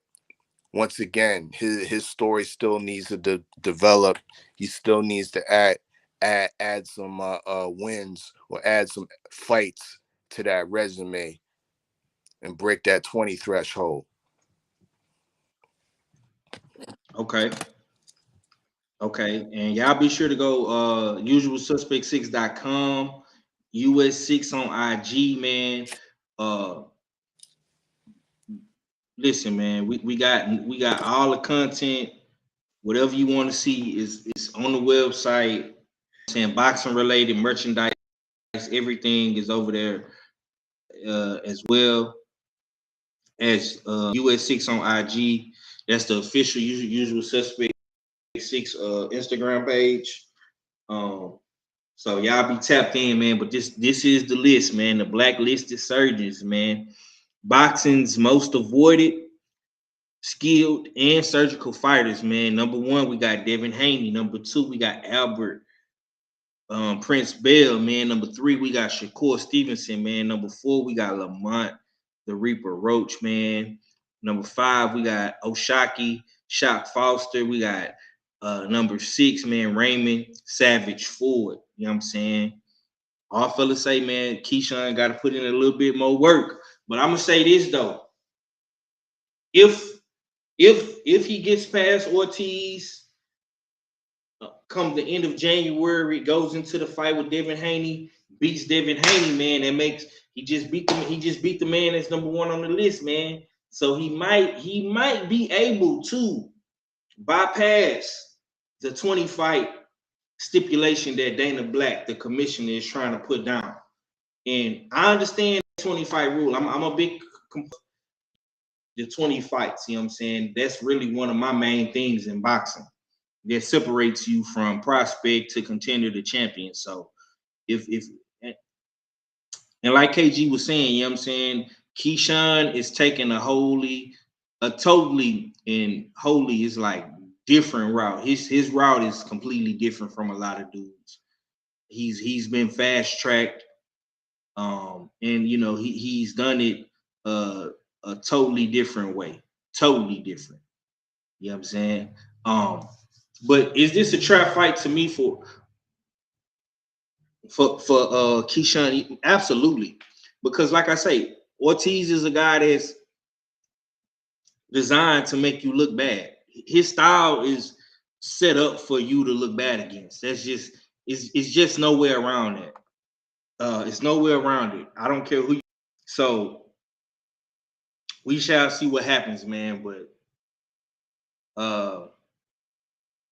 once again, his story still needs to develop. He still needs to add some wins, or add some fights to that resume, and break that 20 threshold.
Okay. Okay. And y'all be sure to go usualsuspect6.com, US6 on IG, man. Listen, man, we got all the content. Whatever you want to see is on the website. Saying boxing related merchandise, everything is over there as well as US6 on IG. That's the official usual suspect 6 Instagram page. So y'all be tapped in, man. But this is the list, man. The blacklisted surgeons, man. Boxing's most avoided, skilled, and surgical fighters, man. Number 1, we got Devin Haney. Number 2, we got Albert Prince Bell, man. Number 3, we got Shakur Stevenson, man. Number 4, we got Lamont the Reaper Roach, man. Number 5, we got Oshaki Shock Foster. We got number 6, man, Raymond Savage Ford. You know what I'm saying? All fellas say, man, Keyshawn got to put in a little bit more work. But I'm gonna say this though: if he gets past Ortiz, come the end of January, goes into the fight with Devin Haney, beats Devin Haney, man, that makes he just beat the man that's number 1 on the list, man. So he might be able to bypass the 20 fight stipulation that Dana Black, the commissioner, is trying to put down. And I understand the 20 fight rule. I'm a big the 20 fights, you know what I'm saying? That's really one of my main things in boxing that separates you from prospect to contender to champion. So if and like KG was saying, you know what I'm saying, Keyshawn is taking a totally and wholly is like different route. His route is completely different from a lot of dudes. He's been fast tracked, and you know he's done it a totally different way, totally different. You know what I'm saying? But is this a trap fight to me for Keyshawn? Absolutely, because like I say, Ortiz is a guy that's designed to make you look bad. His style is set up for you to look bad against. That's just it's just nowhere around it. It's nowhere around it. I don't care who. So we shall see what happens, man. But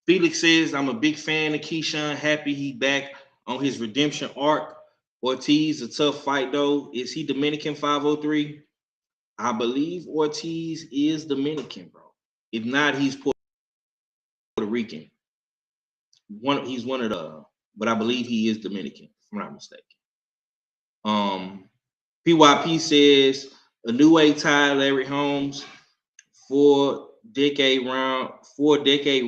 Felix says, I'm a big fan of Keyshawn. Happy he back on his redemption arc. Ortiz, a tough fight, though. Is he Dominican 503? I believe Ortiz is Dominican, bro. If not, he's Puerto Rican. He's one of the, but I believe he is Dominican, if I'm not mistaken. PYP says, a new way tie Larry Holmes, 4-decade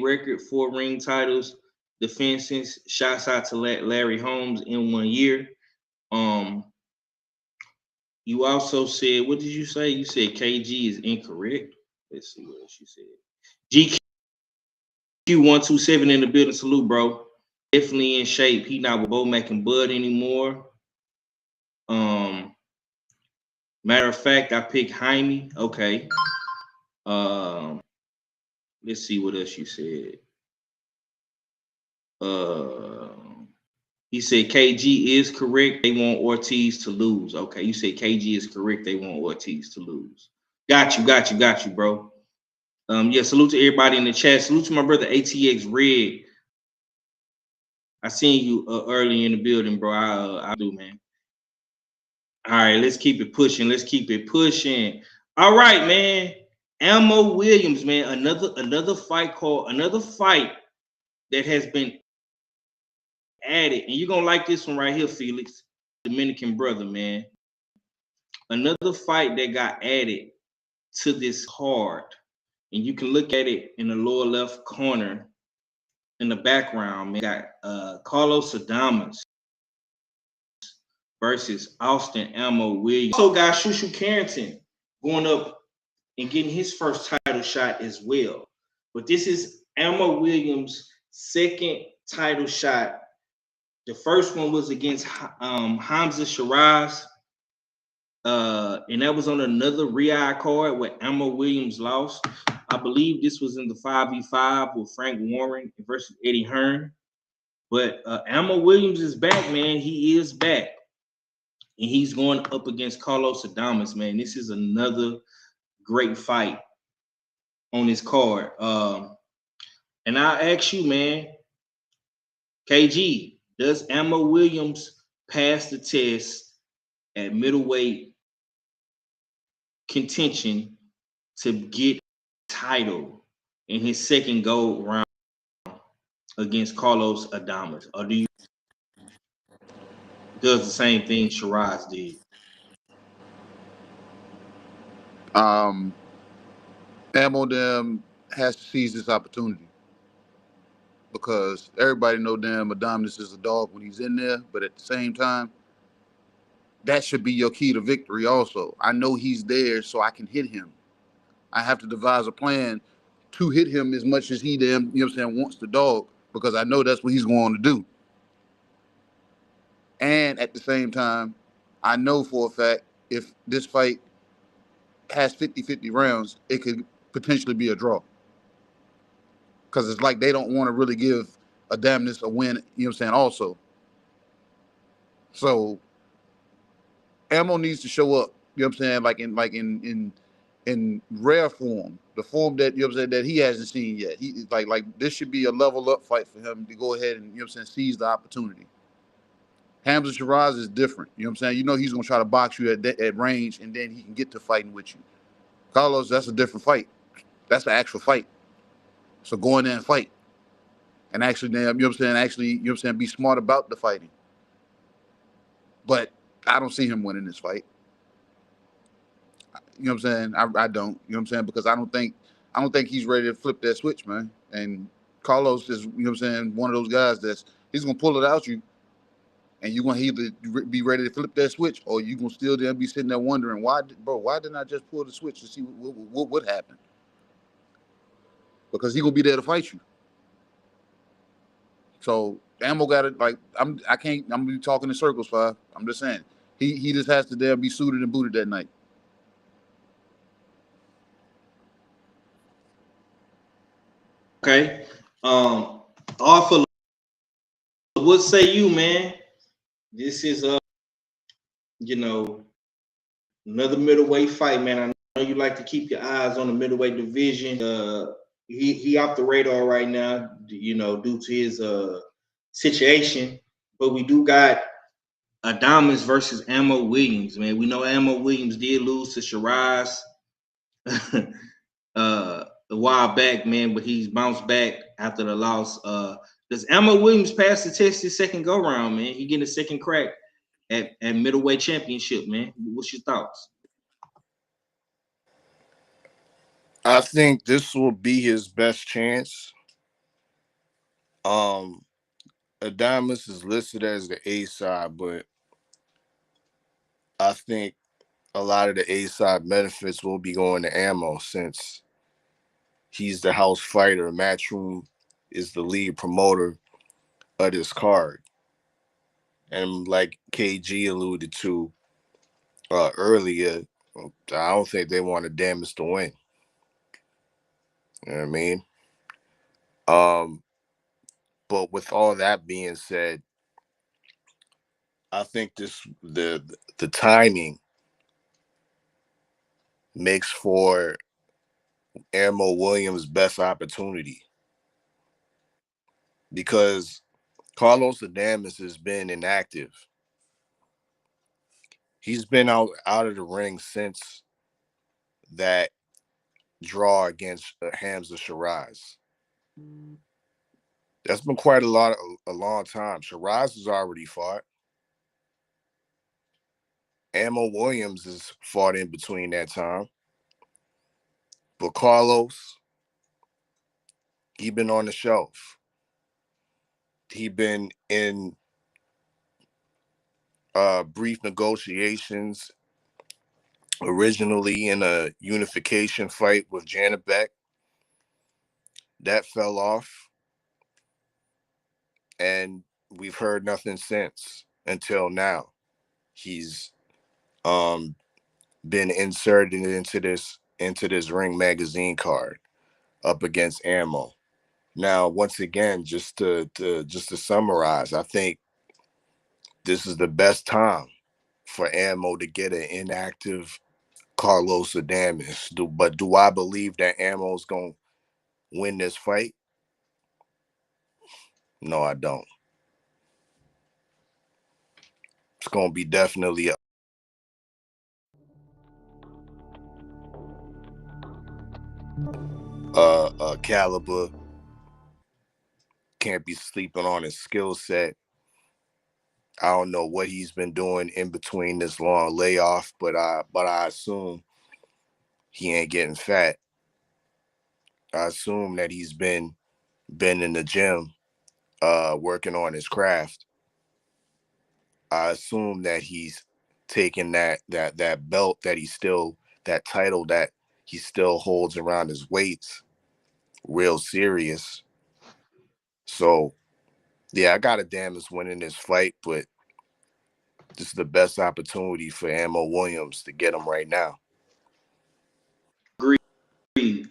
record, 4 ring titles, defenses. Shouts out to Larry Holmes in 1 year. You also said, what did you say? You said KG is incorrect. Let's see what else you said. GQ127 in the building. Salute, bro. Definitely in shape. He not with Bo Mac and Bud anymore. Matter of fact, I picked Jaime. Okay. Let's see what else you said. He said KG is correct. They want Ortiz to lose. Okay, you said KG is correct. They want Ortiz to lose. Got you, bro. Yeah, salute to everybody in the chat. Salute to my brother ATX Red. I seen you early in the building, bro. I do, man. All right, let's keep it pushing. All right, man. Elmo Williams, man. Another fight that has been added, and you're gonna like this one right here, Felix, Dominican brother, man. Another fight that got added to this card, and you can look at it in the lower left corner in the background. Man, got Carlos Adames versus Austin Elmo Williams. Also got Shushu Carrington going up and getting his first title shot as well. But this is Elmo Williams' second title shot. The first one was against Hamza Shiraz, and that was on another Riyadh card where Elmo Williams lost. I believe this was in the 5v5 with Frank Warren versus Eddie Hearn. But Elmo Williams is back, man. He is back. And he's going up against Carlos Adames, man. This is another great fight on this card. And I ask you, man, KG, does Elmo Williams pass the test at middleweight contention to get a title in his second go round against Carlos Adames? Or do you does the same thing Shiraz did?
Ammo them has to seize this opportunity because everybody know damn Adonis is a dog when he's in there, but at the same time, that should be your key to victory also. I know he's there so I can hit him. I have to devise a plan to hit him as much as he damn, you know what I'm saying, wants the dog, because I know that's what he's going to do. And at the same time, I know for a fact if this fight has 50-50 rounds, it could potentially be a draw. Because it's like they don't want to really give Adames a win, you know what I'm saying, also. So Ammo needs to show up, you know what I'm saying, in rare form, the form that, you know what I'm saying, that he hasn't seen yet. He like this should be a level up fight for him to go ahead and, you know what I'm saying, seize the opportunity. Hamza Shiraz is different, you know what I'm saying? You know he's going to try to box you at range, and then he can get to fighting with you. Carlos, that's a different fight. That's an actual fight. So go in there and fight. And actually, you know what I'm saying, you know what I'm saying, be smart about the fighting. But I don't see him winning this fight. You know what I'm saying? I don't. You know what I'm saying? Because I don't think he's ready to flip that switch, man. And Carlos is, you know what I'm saying, one of those guys he's gonna pull it out you, and you're gonna either be ready to flip that switch, or you're gonna still then be sitting there wondering why didn't I just pull the switch to see what happened? Because he's gonna be there to fight you. So Ammo got it. Like I'm gonna be talking in circles, Five. I'm just saying he just has to there be suited and booted that night.
Okay. Arthur, what say you, man? This is you know, another middleweight fight, man. I know you like to keep your eyes on the middleweight division. He off the radar right now, you know, due to his situation. But we do got Adames versus Ammo Williams, man. We know Ammo Williams did lose to Shiraz a while back, man, but he's bounced back after the loss. Does Ammo Williams pass the test his second go round, man? He getting a second crack at middleweight championship, man. What's your thoughts?
I think this will be his best chance. Adames is listed as the A side, but I think a lot of the A-side benefits will be going to Ammo since he's the house fighter. Matchroom is the lead promoter of this card. And like KG alluded to earlier, I don't think they want to damage the win. You know what I mean? But with all that being said, I think the timing makes for Ammo Williams' best opportunity because Carlos Adames has been inactive. He's been out of the ring since that draw against Hamza Shiraz. That's been quite a long time. Shiraz has already fought. Ammo Williams has fought in between that time. But Carlos, he been on the shelf. He been in brief negotiations, originally in a unification fight with Janet Beck. That fell off. And we've heard nothing since until now. He's been inserted into this Ring Magazine card up against Ammo. Now, once again, just to summarize, I think this is the best time for Ammo to get an inactive Carlos Adames. But do I believe that Ammo's gonna win this fight? No, I don't. It's gonna be definitely a caliber. Can't be sleeping on his skill set. I don't know what he's been doing in between this long layoff, but I assume he ain't getting fat. I assume that he's been in the gym working on his craft. I assume that he's taking that belt that title that he still holds around his weights real serious. So yeah, I got Adames winning this fight, but this is the best opportunity for Ammo Williams to get him right now.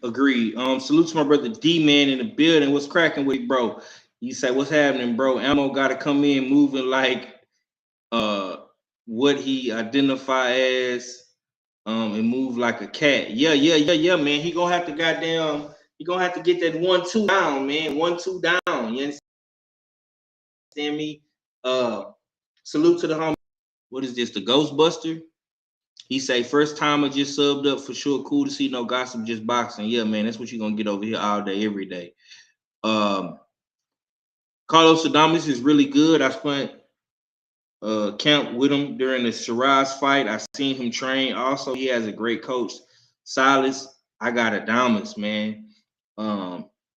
Agreed. Salute to my brother D-Man in the building. What's cracking with you, bro? You say, what's happening, bro? Ammo got to come in moving like what he identify as and move like a cat. Yeah, man. He gonna have to get that 1-2 down, man. 1-2 down. You understand me? Salute to the homie. What is this? The Ghostbuster? He say, first timer just subbed up for sure. Cool to see, no gossip, just boxing. Yeah, man, that's what you're gonna get over here all day, every day. Carlos Adames is really good. I spent camp with him during the Shiraz fight. I seen him train. Also, he has a great coach. Silas, I got Adames, man.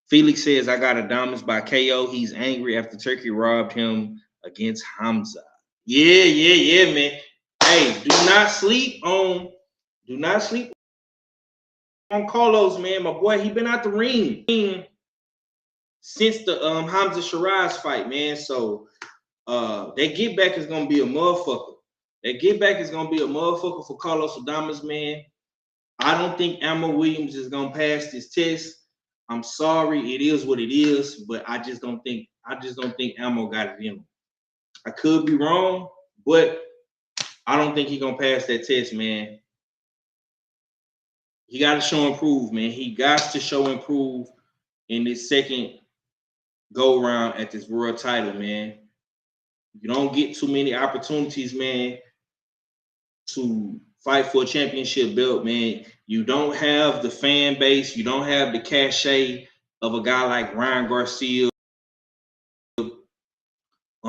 Felix says I got Adames by KO. He's angry after Turkey robbed him against Hamza. Yeah, man. Hey, do not sleep on Carlos, man. My boy, he been out the ring since the Hamza Shiraz fight, man. So that get back is gonna be a motherfucker. That get back is gonna be a motherfucker for Carlos Adames, man. I don't think Ammo Williams is gonna pass this test. I'm sorry, it is what it is, but I just don't think Ammo got it in him. I could be wrong, but I don't think he's gonna pass that test, man. He got to show and prove, man. He got to show and prove in this second go round at this world title, man. You don't get too many opportunities, man, to fight for a championship belt, man. You don't have the fan base. You don't have the cachet of a guy like Ryan Garcia,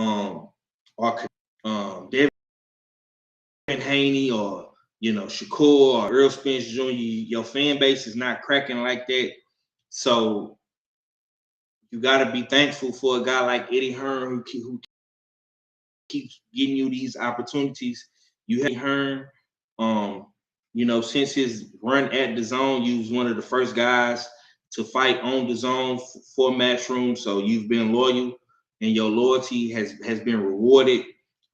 or Devin Haney, or Shakur or Earl Spence Jr. Your fan base is not cracking like that. So you got to be thankful for a guy like Eddie Hearn who keeps getting you these opportunities. You have Hearn, You know, since his run at the zone, you was one of the first guys to fight on the zone for Matchroom. So you've been loyal, and your loyalty has been rewarded.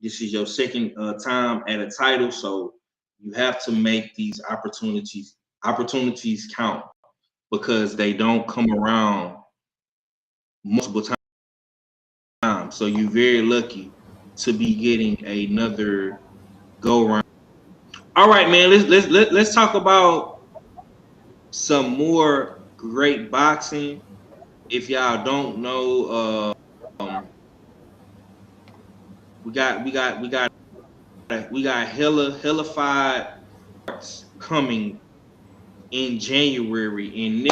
This is your second time at a title, so you have to make these opportunities count, because they don't come around multiple times. So you're very lucky to be getting another go round. All right, man. Let's talk about some more great boxing. If y'all don't know, we got hellified coming in January, and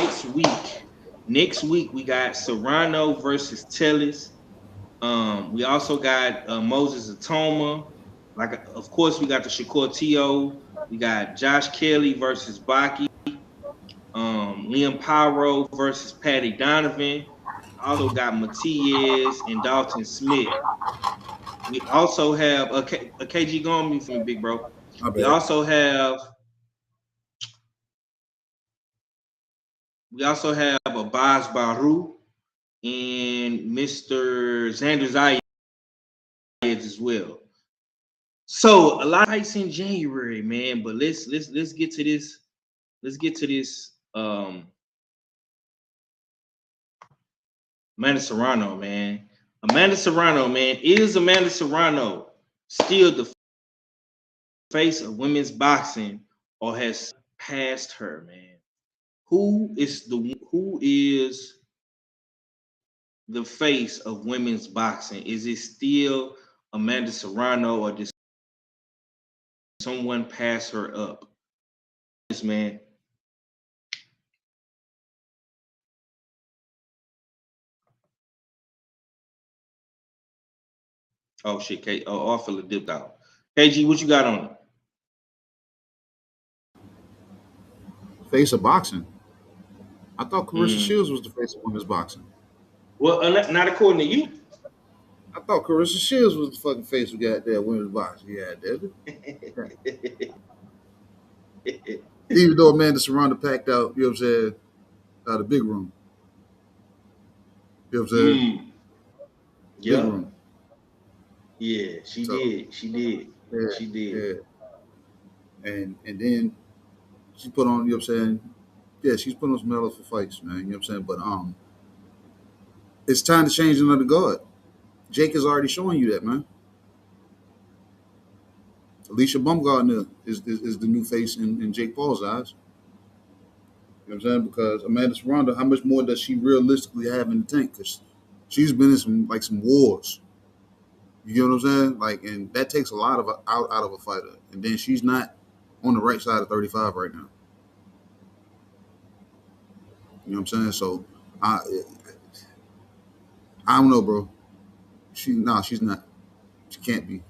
next week we got Serrano versus Tellis. We also got Moses Atoma. Like, of course, we got the Shakur Teo. We got Josh Kelly versus Baki. Liam Pyro versus Patty Donovan. Also got Matias and Dalton Smith. We also have a KG, go on mute for me, big bro. We also have a Baz Baru and Mr. Xander Zayed as well. So a lot of fights in January, man. But let's get to this. Let's get to this. Amanda Serrano, man. Amanda Serrano, man. Is Amanda Serrano still the face of women's boxing, or has passed her, man? Who is the face of women's boxing? Is it still Amanda Serrano, or did someone pass her up? This man. Oh shit, K. Oh, I feel it dipped out. KG, what you got on it?
Face of boxing. I thought Clarissa Shields was the face of women's boxing.
Well, not according to you.
I thought Clarissa Shields was the fucking face of goddamn women's boxing. Yeah, David. Even though Amanda Serrano packed out, you know what I'm saying, the big room. You know what I'm saying?
Yeah.
Big room.
Yeah, she did.
Yeah,
She did.
Yeah. And then she put on, you know what I'm saying? Yeah, she's put on some hell of fights, man. You know what I'm saying? But it's time to change another guard. Jake is already showing you that, man. Alicia Baumgartner is the new face in Jake Paul's eyes. You know what I'm saying? Because Amanda Serrano, how much more does she realistically have in the tank? Because she's been in some wars. You know what I'm saying? Like, and that takes a lot of out of a fighter. And then she's not on the right side of 35 right now. You know what I'm saying? So I don't know, bro. She's not. She can't be.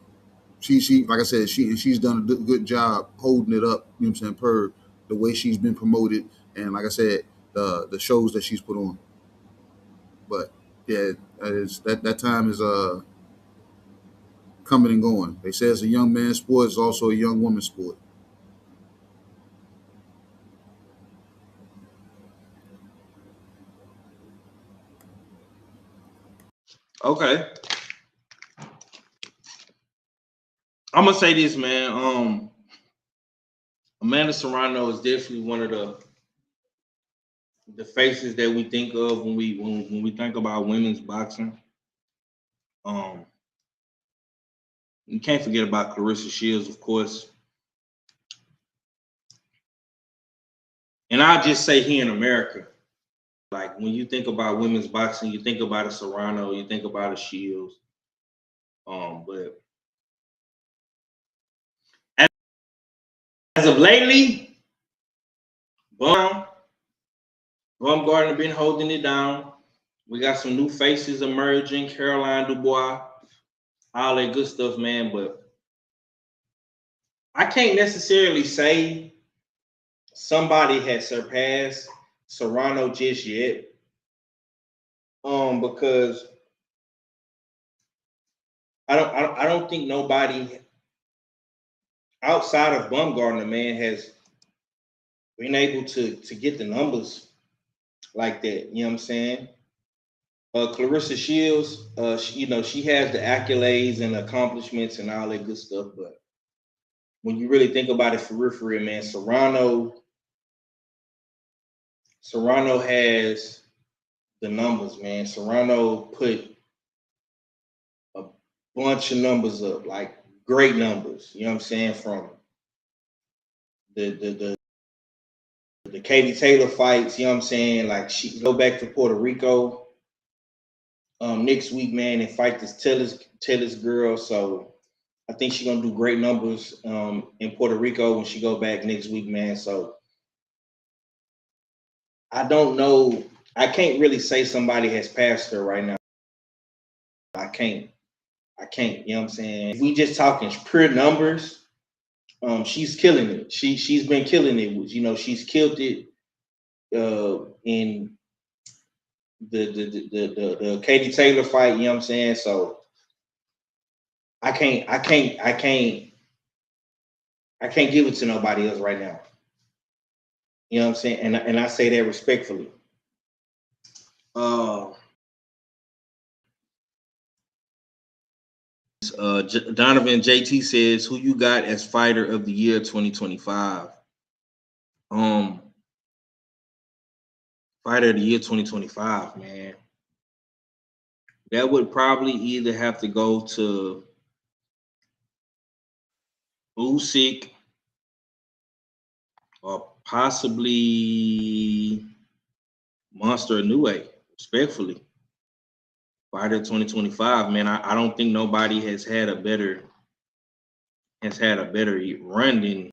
She like I said, she's done a good job holding it up. You know what I'm saying? Per the way she's been promoted, and like I said, the shows that she's put on. But yeah, that time is coming and going. They say it's a young man's sport. It's also a young woman's sport.
Okay. I'm gonna say this, man. Amanda Serrano is definitely one of the faces that we think of when we think about women's boxing. You can't forget about Clarissa Shields, of course. And I'll just say here in America, like when you think about women's boxing, you think about a Serrano, you think about a Shields. But as of lately, Baumgartner been holding it down. We got some new faces emerging, Caroline Dubois, all that good stuff, man. But I can't necessarily say somebody has surpassed Serrano just yet. Because I don't think nobody outside of Bumgarner, man, has been able to get the numbers like that. You know what I'm saying? Clarissa Shields, she has the accolades and accomplishments and all that good stuff, but when you really think about it for real, man, Serrano has the numbers, man. Serrano put a bunch of numbers up, like great numbers. You know what I'm saying? From the Katie Taylor fights, you know what I'm saying? Like she go back to Puerto Rico next week, man, and fight this Tellis girl. So I think she's gonna do great numbers in Puerto Rico when she go back next week, man. So I don't know. I can't really say somebody has passed her right now. I can't. You know what I'm saying? If we just talking pure numbers, she's killing it. She's been killing it. You know, she's killed it in the Katie Taylor fight. You know what I'm saying? So I can't give it to nobody else right now. You know what I'm saying? And I say that respectfully. Donovan JT says, who you got as fighter of the year 2025? Fighter of the year 2025, man. That would probably either have to go to Usyk or possibly Monster Inoue, respectfully. Fighter 2025, man. I don't think nobody has had a better run than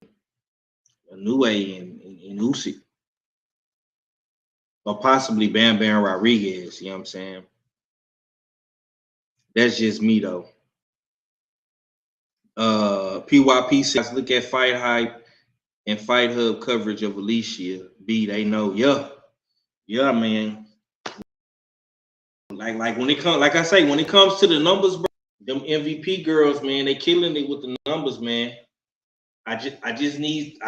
Inoue and Usyk. Or possibly Bam Bam Rodriguez, you know what I'm saying? That's just me though. PYP says, look at Fight Hype and Fight Hub coverage of Alicia. B, they know. Yeah, man. Like when it comes, like I say, when it comes to the numbers, bro, them MVP girls, man, they killing it with the numbers, man. I just need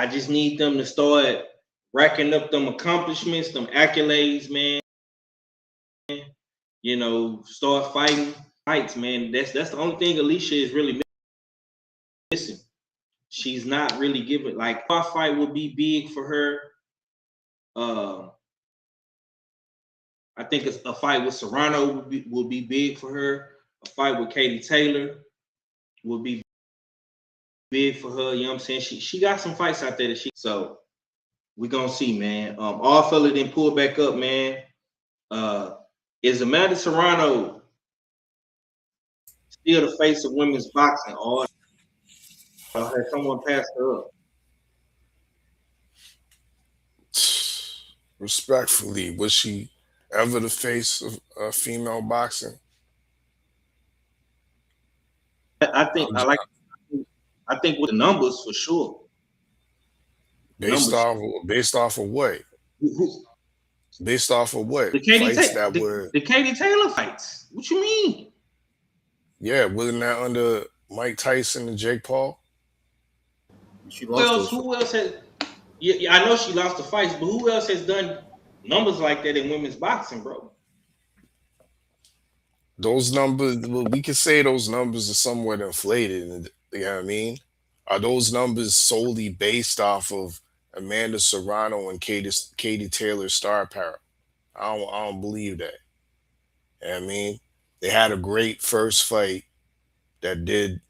them to start racking up them accomplishments, them accolades, man. You know, start fighting fights, man. That's the only thing Alicia is really missing. She's not really giving, like, our fight would be big for her. I think a fight with Serrano would be big for her. A fight with Katie Taylor would be big for her. You know what I'm saying? She got some fights out there so we're gonna see, man. All fella didn't pull back up, man. Is Amanda Serrano still the face of women's boxing, or has someone passed her up?
Respectfully, was she ever the face of female boxing?
I think with the numbers for sure.
Based off of what? Based off of what?
The Katie Taylor fights. What you mean?
Yeah, wasn't that under Mike Tyson and Jake Paul?
Who else has? Yeah, I know she lost the fights, but who else has done numbers like that in women's boxing, bro?
Those numbers, well, we could say those numbers are somewhat inflated. You know what I mean? Are those numbers solely based off of Amanda Serrano and Katie Taylor's star power? I don't believe that. You know what I mean? They had a great first fight that did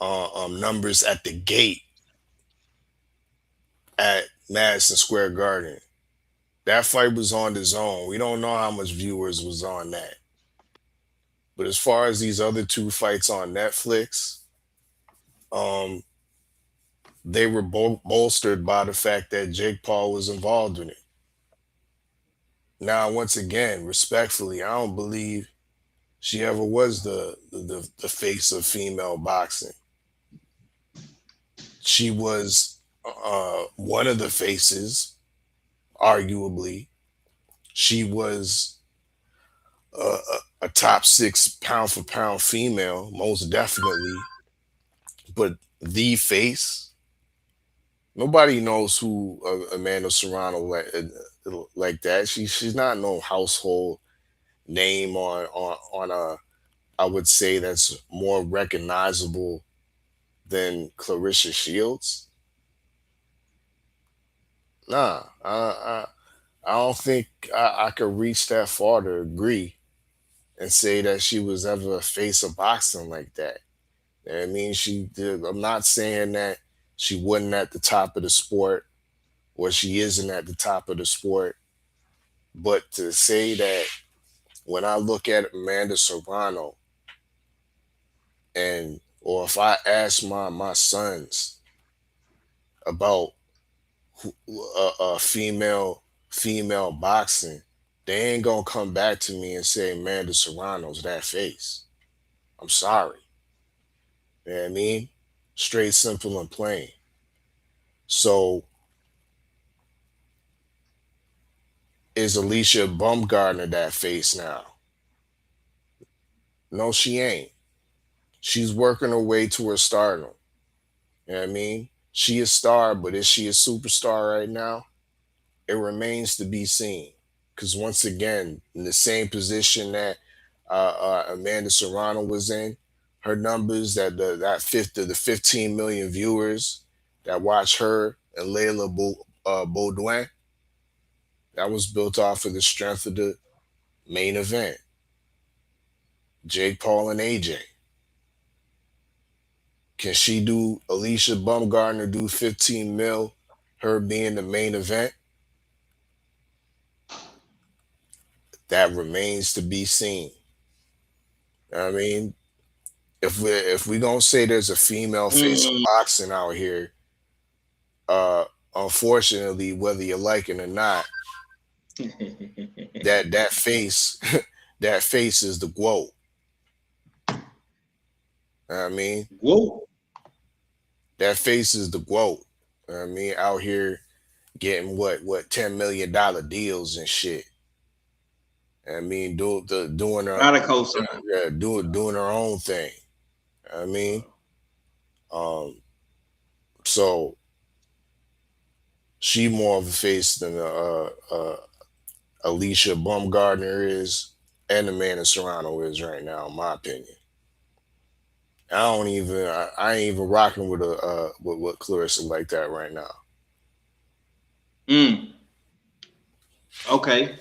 numbers at the gate at Madison Square Garden. That fight was on the zone. We don't know how much viewers was on that. But as far as these other two fights on Netflix, they were bolstered by the fact that Jake Paul was involved in it. Now, once again, respectfully, I don't believe she ever was the face of female boxing. She was one of the faces, arguably. She was a top 6 pound for pound female, most definitely. But the face. Nobody knows who Amanda Serrano like that. She's not no household name on a, I would say, that's more recognizable than Clarissa Shields. Nah, I don't think I could reach that far to agree and say that she was ever a face of boxing like that. I mean, she did. I'm not saying that she wasn't at the top of the sport or she isn't at the top of the sport, but to say that when I look at Amanda Serrano and or if I ask my sons about female boxing, they ain't gonna come back to me and say Amanda Serrano's that face. I'm sorry. You know what I mean? Straight, simple, and plain. So is Alicia Baumgartner that face now? No, she ain't. She's working her way to her stardom. You know what I mean? She a star, but is she a superstar right now? It remains to be seen. Because once again, in the same position that Amanda Serrano was in, her numbers the 15 million viewers that watch her and Layla Baudouin, that was built off of the strength of the main event, Jake Paul and AJ. Can she do Alicia Baumgartner do 15 mil, her being the main event? That remains to be seen. I mean, if we gonna say there's a female face of boxing out here, uh, unfortunately, whether you like it or not, that face, that face is the GWOAT. I mean,
Whoa.
that face is the GWOAT. I mean, out here getting what $10 million deals and shit. I mean, doing her,
Not a cosign.
yeah, doing her own thing. I mean, so she more of a face than Alicia Baumgartner is, and Amanda Serrano is right now, in my opinion. I ain't even rocking with with Clarissa like that right now.
Okay.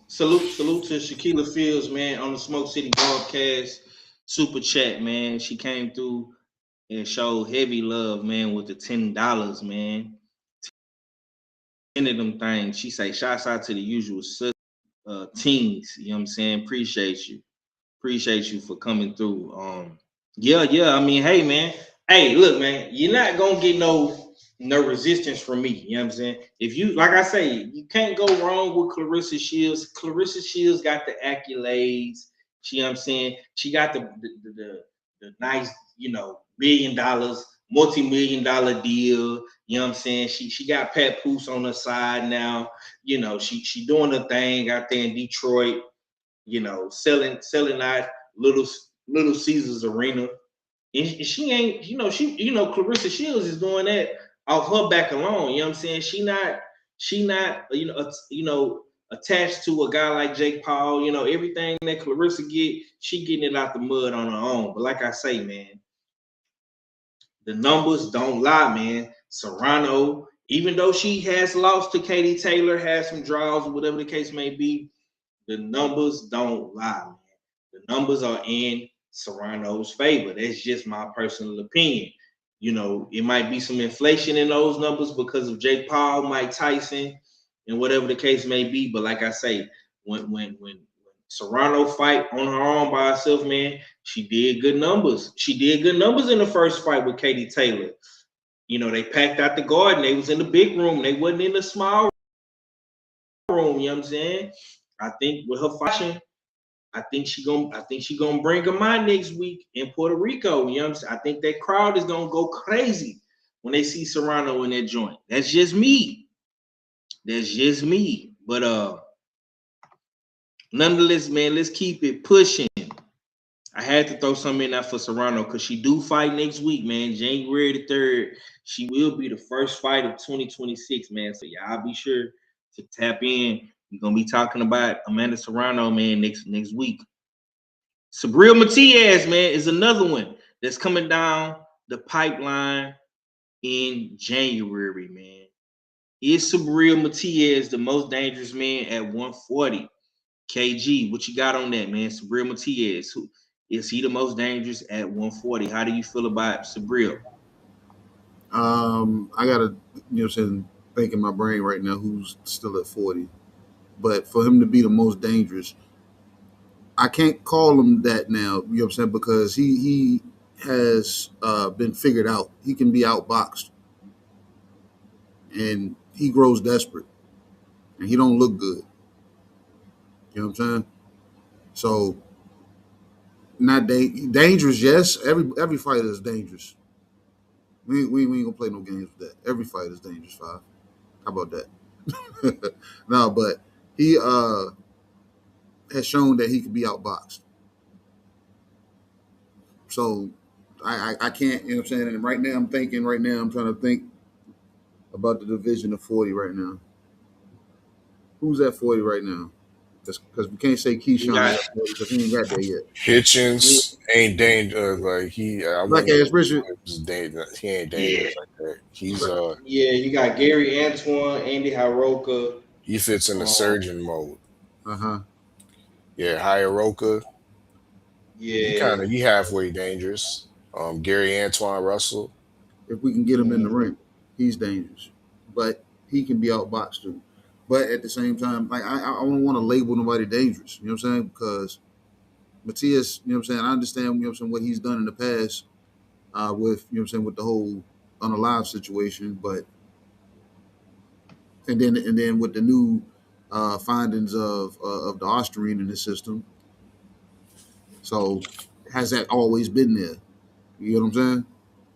Salute to Shaquilla Fields, man, on the Smoke City broadcast super chat, man. She came through and showed heavy love, man, with the $10, man. 10 of them things. She say, shouts out to the usual teens. You know what I'm saying? Appreciate you for coming through. Yeah. I mean, hey, man. Hey, look, man, you're not gonna get no resistance from me. You know what I'm saying? If you, like I say, you can't go wrong with Clarissa Shields. Clarissa Shields got the accolades. You know what I'm saying? She got the nice, $1 million, multi-million-dollar deal. You know what I'm saying? She got Pat Poose on her side now. She doing her thing out there in Detroit. Selling out Little Caesars Arena. And she ain't, Clarissa Shields is doing that off her back alone. You know what I'm saying? She not, attached to a guy like Jake Paul. Everything that Clarissa get, she getting it out the mud on her own. But like I say, man, the numbers don't lie, man. Serrano, even though she has lost to Katie Taylor, has some draws or whatever the case may be, the numbers don't lie, man. The numbers are in Serrano's favor. That's just my personal opinion. It might be some inflation in those numbers because of Jake Paul, Mike Tyson, and whatever the case may be. But like I say, when Serrano fight on her own by herself, man, she did good numbers. She did good numbers in the first fight with Katie Taylor. They packed out the garden. They was in the big room. They wasn't in the small room. You know what I'm saying? I think with her fighting, I think she gonna bring them out next week in Puerto Rico. You know what I'm saying? I think that crowd is gonna go crazy when they see Serrano in that joint. That's just me. But nonetheless, man, let's keep it pushing. I had to throw something in there for Serrano because she do fight next week, man. January the 3rd. She will be the first fight of 2026, man. So y'all be sure to tap in. We're gonna be talking about Amanda Serrano, man, next week. Sabril Matias, man, is another one that's coming down the pipeline in January, man. Is Sabril Matias the most dangerous man at 140? KG, what you got on that, man? Sabril Matias, who is he the most dangerous at 140? How do you feel about Sabril?
I gotta, saying, think in my brain right now who's still at 40. But for him to be the most dangerous, I can't call him that now, because he has been figured out. He can be outboxed. And he grows desperate. And he don't look good. You know what I'm saying? So not dangerous, yes. Every fighter is dangerous. We ain't gonna play no games with that. Every fight is dangerous, Five. How about that? No, but he has shown that he can be outboxed. So I can't, you know what I'm saying? And right now I'm trying to think about the division of 40 right now. Who's at 40 right now? Because we can't say Keyshawn because he ain't got there yet.
Hitchens ain't dangerous. Like I
Black
wouldn't
ass Richard.
dangerous. He ain't dangerous like that. He's
Yeah, you got Gary Antoine, Andy Hiroka.
he fits in the surgeon mode.
Uh-huh.
Yeah, Hiroka.
Yeah.
He halfway dangerous. Gary Antoine Russell.
If we can get him in the ring, he's dangerous. But he can be outboxed too. But at the same time, like I don't want to label nobody dangerous. You know what I'm saying? Because Matias, you know what I'm saying, I understand, you know what I'm saying, what he's done in the past with, you know what I'm saying, with the whole unalive situation, but and then with the new findings of the Austrian in the system. So has that always been there? You know what I'm saying?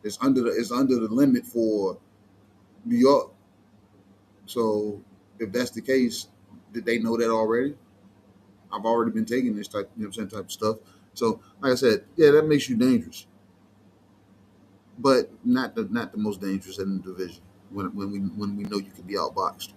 It's under the limit for New York. So if that's the case, did they know that already? I've already been taking this type, you know what I'm saying, type of stuff. So like I said, yeah, that makes you dangerous, but not the most dangerous in the division when we know you can be outboxed.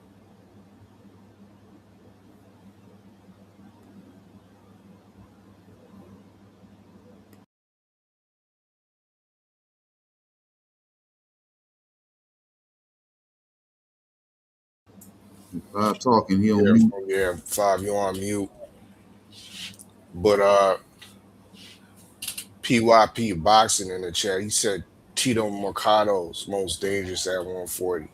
Talking, he on
Yeah,
mute.
yeah, Five, you on mute. But PYP boxing in the chat. He said Tito Mercado's most dangerous at 140.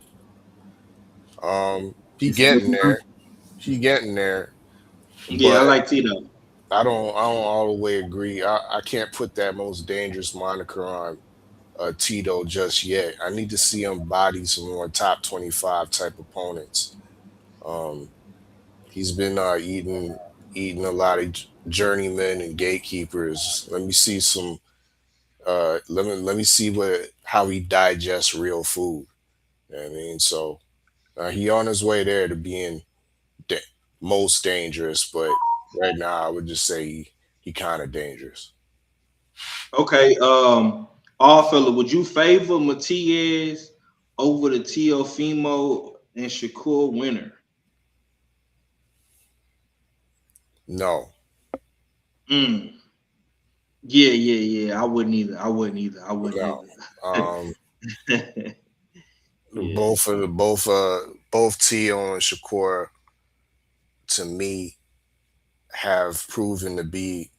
He
You said what
getting
you done?
there. He getting there.
Yeah, I
But
like Tito.
I don't all the way agree. I can't put that most dangerous moniker on Tito just yet. I need to see him body some more top 25 type opponents. Um, he's been eating a lot of journeymen and gatekeepers. Let me see some. Let me see how he digests real food. You know what I mean, so he on his way there to being da- most dangerous, but right now I would just say he kind of dangerous.
Okay, all fella, would you favor Matias over the Teofimo and Shakur winner?
No,
Mm. Yeah. I wouldn't either. I wouldn't either. I wouldn't
no. Um,
either. Yeah.
both Tio and Shakur to me have proven to be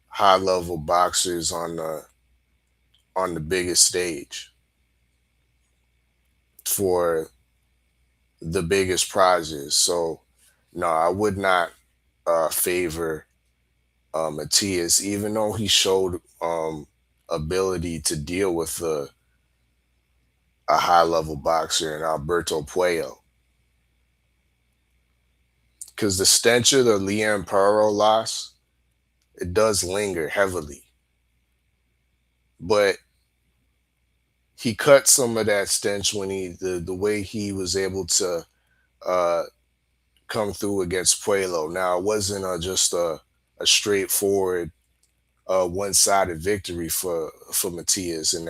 high level boxers on the biggest stage for the biggest prizes. So no, I would not favor Matias, even though he showed ability to deal with a high level boxer in Alberto Puello. Because the stench of the Liam Perro loss, it does linger heavily. But he cut some of that stench when the way he was able to uh, come through against Puello. Now it wasn't just a straightforward one-sided victory for Matias in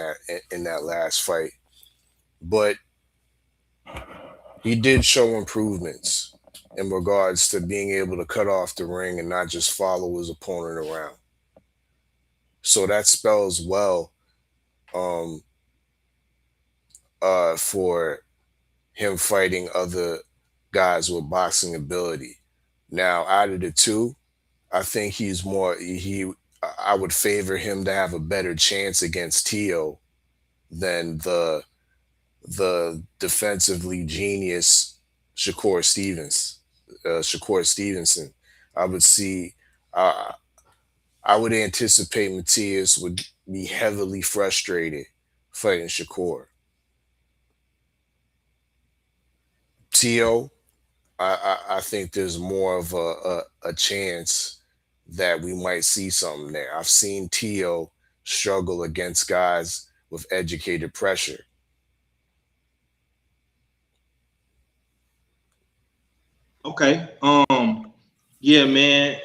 that last fight. But he did show improvements in regards to being able to cut off the ring and not just follow his opponent around. So that spells well um, for him fighting other guys with boxing ability. Now, out of the two, I think I would favor him to have a better chance against Teo than the defensively genius Shakur Stevenson. I would see. Uh, I would anticipate Matias would be heavily frustrated fighting Shakur. Teo, I think there's more of a chance that we might see something there. I've seen Teo struggle against guys with educated pressure.
Okay. Yeah, man.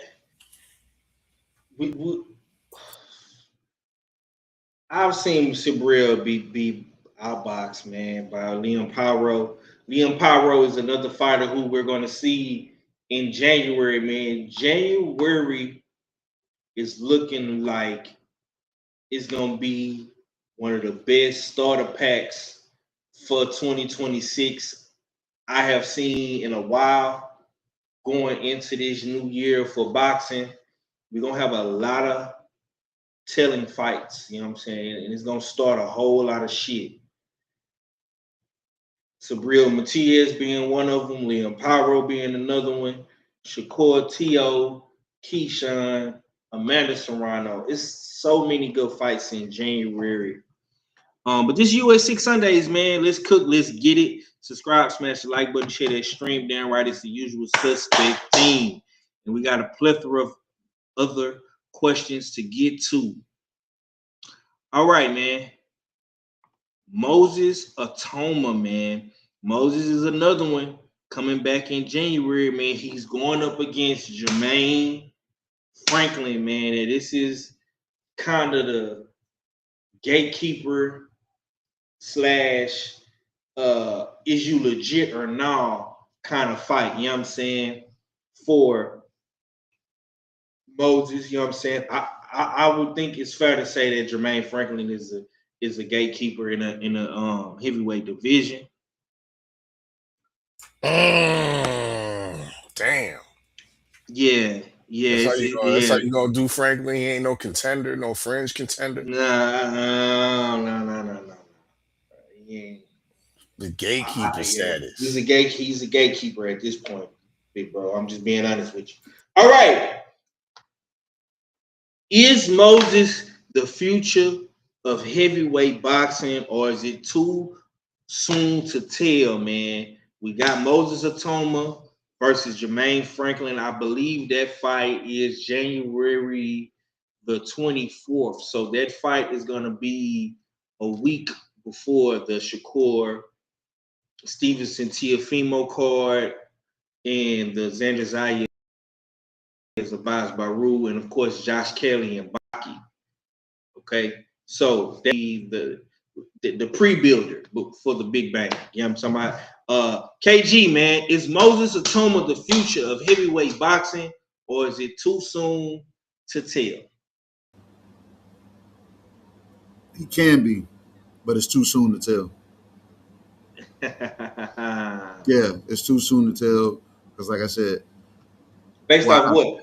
We I've seen Sabril be outboxed, man, by Liam Pyro. Liam Pyro is another fighter who we're going to see in January, man. January is looking like it's going to be one of the best starter packs for 2026 I have seen in a while. Going into this new year for boxing, we're going to have a lot of telling fights, you know what I'm saying? And it's gonna start a whole lot of shit. Sabril Matias being one of them, Liam Pyro being another one, Shakur Teo, Keyshawn, Amanda Serrano. It's so many good fights in January. But this US6 Sundays, man, let's cook, let's get it. Subscribe, smash the like button, share that stream down right. It's the usual suspect theme. And we got a plethora of other questions to get to. All right, man. Moses Atoma, man. Moses is another one coming back in January, man. He's going up against Jamaine Franklin, man. And this is kind of the gatekeeper slash is you legit or no kind of fight, you know what I'm saying? For Moses, you know what I'm saying? I would think it's fair to say that Jermaine Franklin is a gatekeeper in a heavyweight division.
Damn.
Yeah,
That's how you gonna do Franklin. He ain't no contender, no fringe contender.
No. Yeah.
The gatekeeper status.
He's a gatekeeper at this point, big bro. I'm just being honest with you. All right. Is Moses the future of heavyweight boxing, or is it too soon to tell, man? We got Moses Atoma versus Jamaine Franklin. I believe that fight is January the 24th. So that fight is going to be a week before the Shakur Stevenson Teofimo card and the Xander Zayas Abbas Baru, and of course Josh Kelly and Baki. Okay, so the pre-builder for the Big Bang. You know what I'm talking about? KG, man, is Moses Atoma the future of heavyweight boxing, or is it too soon to tell?
He can be, but it's too soon to tell. Yeah, it's too soon to tell because, like I said,
based on what?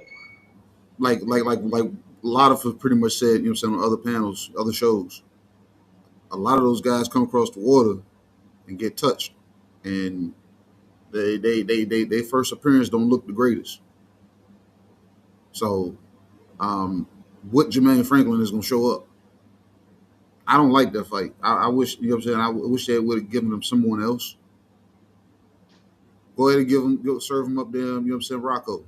Like a lot of us pretty much said, you know what I'm saying, on other panels, other shows. A lot of those guys come across the water and get touched, and they first appearance don't look the greatest. So, what Jamaine Franklin is going to show up? I don't like that fight. I wish, you know what I'm saying, I wish they would have given him someone else. Go ahead and serve him up there, you know what I'm saying, Rocco. You know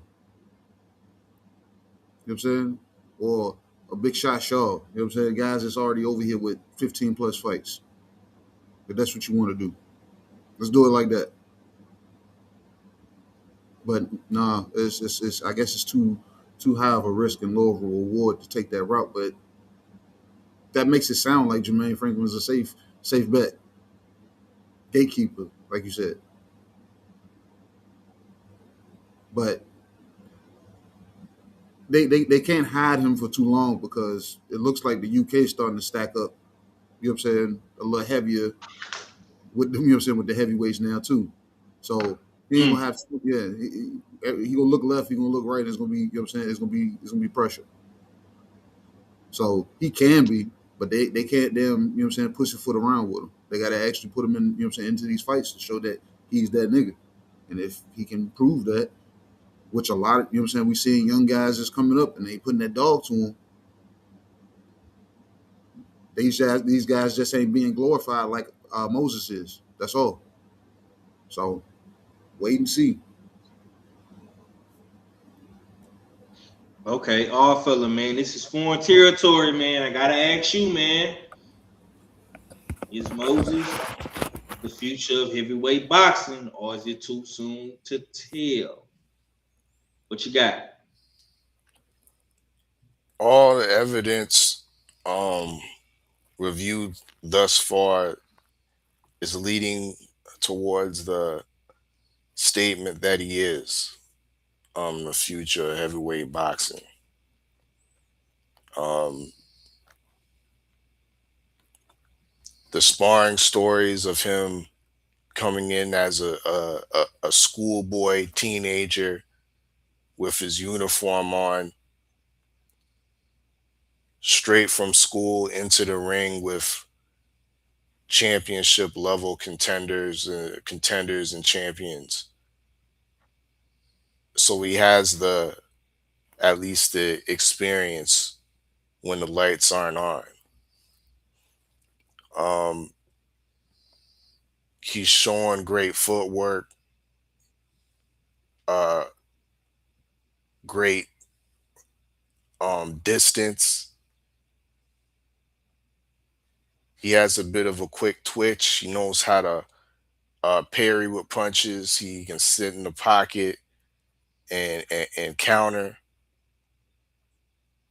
what I'm saying? Or a Big Shot Shaw. You know what I'm saying? Guys that's already over here with 15 plus fights. If that's what you want to do. Let's do it like that. But nah, it's I guess it's too too high of a risk and low of a reward to take that route. But that makes it sound like Jermaine Franklin's a safe bet, gatekeeper, like you said. But they can't hide him for too long because it looks like the UK is starting to stack up. You know what I'm saying? A little heavier with them. You know what I'm saying, with the heavyweights now too. So he ain't gonna have. Yeah, he gonna look left. He gonna look right. And it's gonna be. You know what I'm saying? It's gonna be pressure. So he can be, but they can't damn. You know what I'm saying? Push a foot around with him. They gotta actually put him in. You know what I'm saying? Into these fights to show that he's that nigga. And if he can prove that, which a lot of, you know what I'm saying, we seeing young guys just coming up and they putting that dog to him. These guys just ain't being glorified like Moses is. That's all. So wait and see.
Okay, all fella, man. This is foreign territory, man. I gotta ask you, man. Is Moses the future of heavyweight boxing, or is it too soon to tell? What you got?
All the evidence reviewed thus far is leading towards the statement that he is the future of heavyweight boxing. Um, the sparring stories of him coming in as a schoolboy teenager with his uniform on, straight from school into the ring with championship level contenders and champions. So he has the at least the experience when the lights aren't on. Um, he's showing great footwork, uh, great distance. He has a bit of a quick twitch. He knows how to parry with punches. He can sit in the pocket and counter.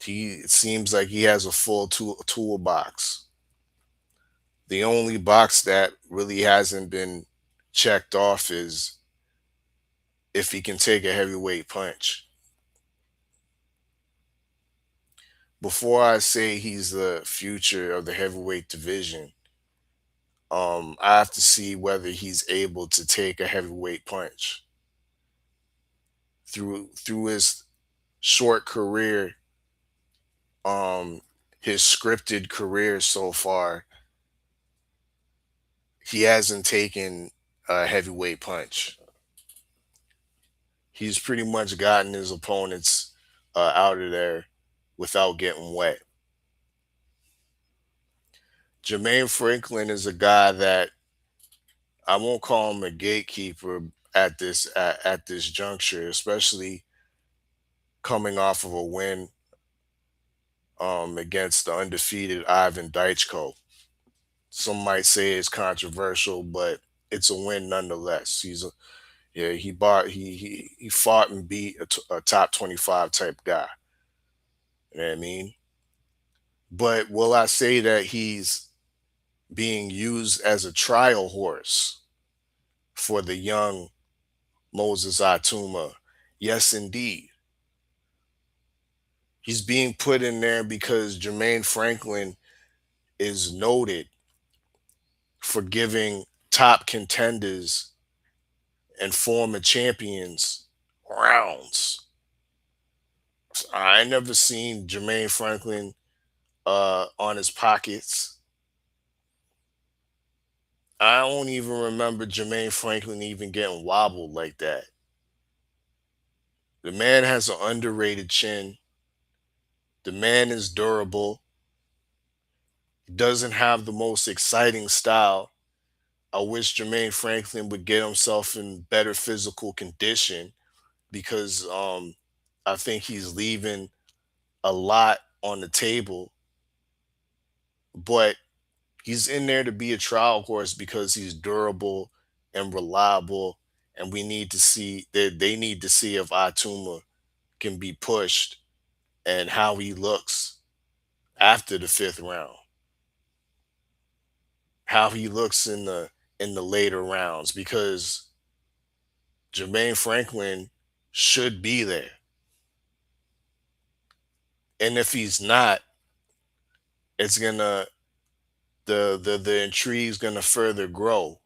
It seems like he has a full toolbox. The only box that really hasn't been checked off is if he can take a heavyweight punch. Before I say he's the future of the heavyweight division, I have to see whether he's able to take a heavyweight punch. Through his short career, his scripted career so far, he hasn't taken a heavyweight punch. He's pretty much gotten his opponents out of there without getting wet. Jermaine Franklin is a guy that I won't call him a gatekeeper at this juncture, especially coming off of a win against the undefeated Ivan Daichko. Some might say it's controversial, but it's a win nonetheless. He fought and beat a top 25 type guy. You know what I mean? But will I say that he's being used as a trial horse for the young Moses Atuma? Yes, indeed. He's being put in there because Jermaine Franklin is noted for giving top contenders and former champions rounds. I ain't never seen Jermaine Franklin on his pockets. I don't even remember Jermaine Franklin even getting wobbled like that. The man has an underrated chin. The man is durable. He doesn't have the most exciting style. I wish Jermaine Franklin would get himself in better physical condition because I think he's leaving a lot on the table. But he's in there to be a trial horse because he's durable and reliable. And we need to see that they need to see if Atuma can be pushed and how he looks after the fifth round, how he looks in the later rounds, because Jermaine Franklin should be there. And if he's not, it's gonna the intrigue's gonna further grow.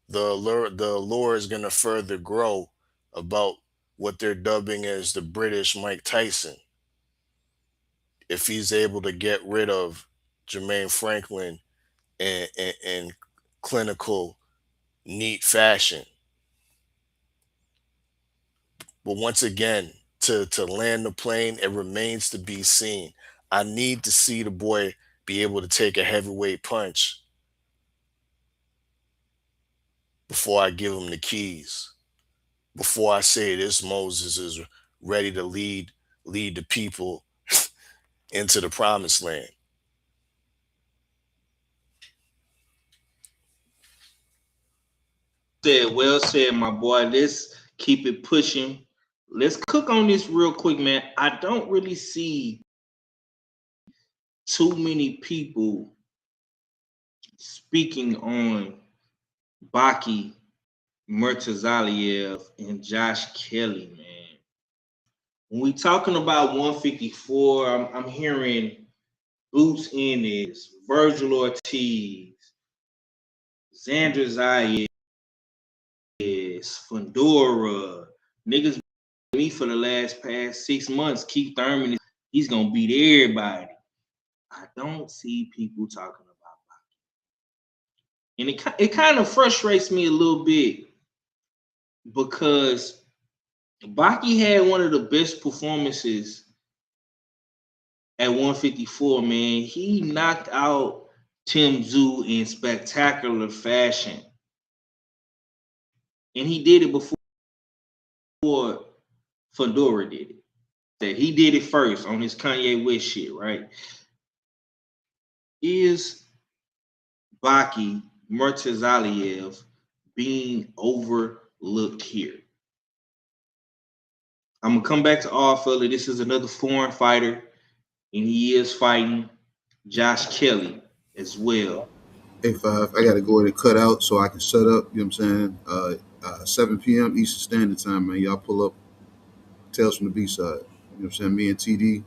The allure is gonna further grow about what they're dubbing as the British Mike Tyson. If he's able to get rid of Jermaine Franklin in clinical, neat fashion. But once again, to land the plane, it remains to be seen. I need to see the boy be able to take a heavyweight punch before I give him the keys. Before I say this Moses is ready to lead the people into the promised land.
Well said, my boy. Let's keep it pushing. Let's cook on this real quick, man. I don't really see too many people speaking on Baki Murtazaliev and Josh Kelly, man. When we talking about 154, I'm hearing Boots Ennis, Virgil Ortiz, Xander Zayas, Fundora, niggas me for the past 6 months. Keith Thurman, he's gonna beat everybody. I don't see people talking about Baki, and it kind of frustrates me a little bit because Baki had one of the best performances at 154. Man, he knocked out Tim Tszyu in spectacular fashion, and he did it before Fedora did it. That he did it first on his Kanye West shit, right? Is Baki Murtazaliev being overlooked here? I'm gonna come back to all fella. This is another foreign fighter, and he is fighting Josh Kelly as well.
Hey, Five, I got to go ahead and cut out so I can shut up. You know what I'm saying? 7 p.m. Eastern Standard Time, man. Y'all pull up Tales from the B-side. You know what I'm saying? Me and TD,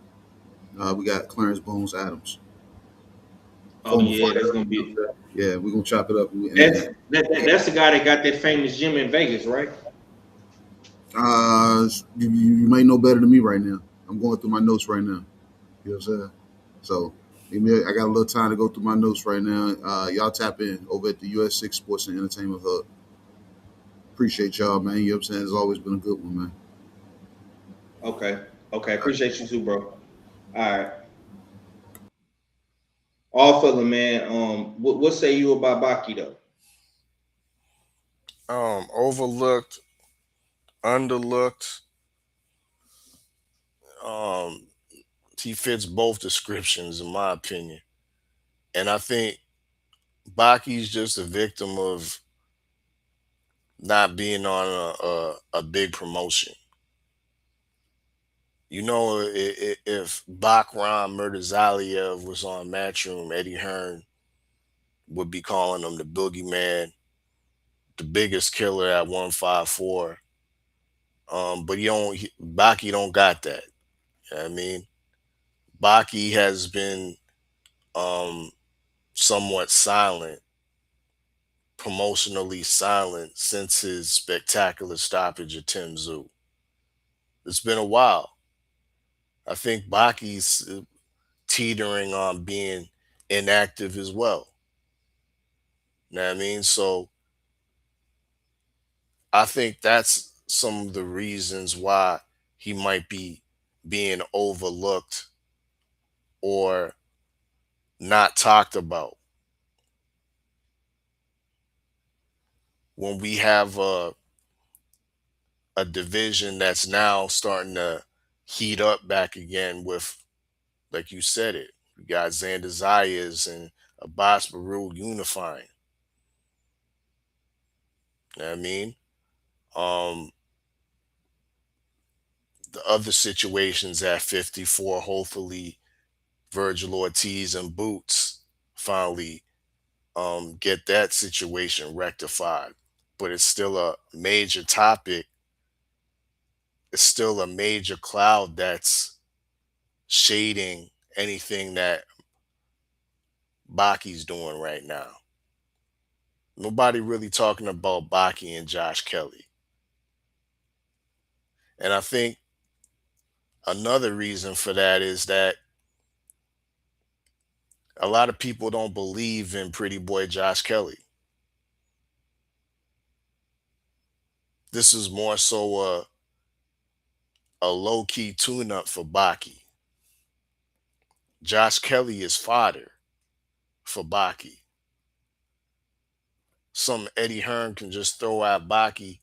we got Clarence Bones Adams.
Oh yeah, that's gonna be.
Yeah, we're going to chop it up.
That's the guy that got that famous gym in Vegas, right?
You might know better than me right now. I'm going through my notes right now. You know what I'm saying? So I got a little time to go through my notes right now. Y'all tap in over at the US6 Sports and Entertainment Hub. Appreciate y'all, man. You know what I'm saying? It's always been a good one, man.
Okay. Appreciate you too, bro. All right. All fella, man. What say you about Baki though?
Overlooked, underlooked. Um, he fits both descriptions, in my opinion. And I think Baki's just a victim of not being on a big promotion. You know, if Bakram Murtazaliev was on Matchroom, Eddie Hearn would be calling him the boogeyman, the biggest killer at 154. But Baki don't got that. You know what I mean, Baki has been um, somewhat silent, promotionally silent since his spectacular stoppage at Tim Tszyu. It's been a while. I think Baki's teetering on being inactive as well. You know what I mean? So I think that's some of the reasons why he might be being overlooked or not talked about. When we have a division that's now starting to heat up back again with, like you said it, we got Xander Zayas and Abbas Baru unifying. You know what I mean? Um, the other situations at 54, hopefully Virgil Ortiz and Boots finally get that situation rectified. But it's still a major topic. It's still a major cloud that's shading anything that Baki's doing right now. Nobody really talking about Baki and Josh Kelly. And I think another reason for that is that a lot of people don't believe in pretty boy Josh Kelly. This is more so a low key tune up for Baki. Josh Kelly is fodder for Baki. Some Eddie Hearn can just throw at Baki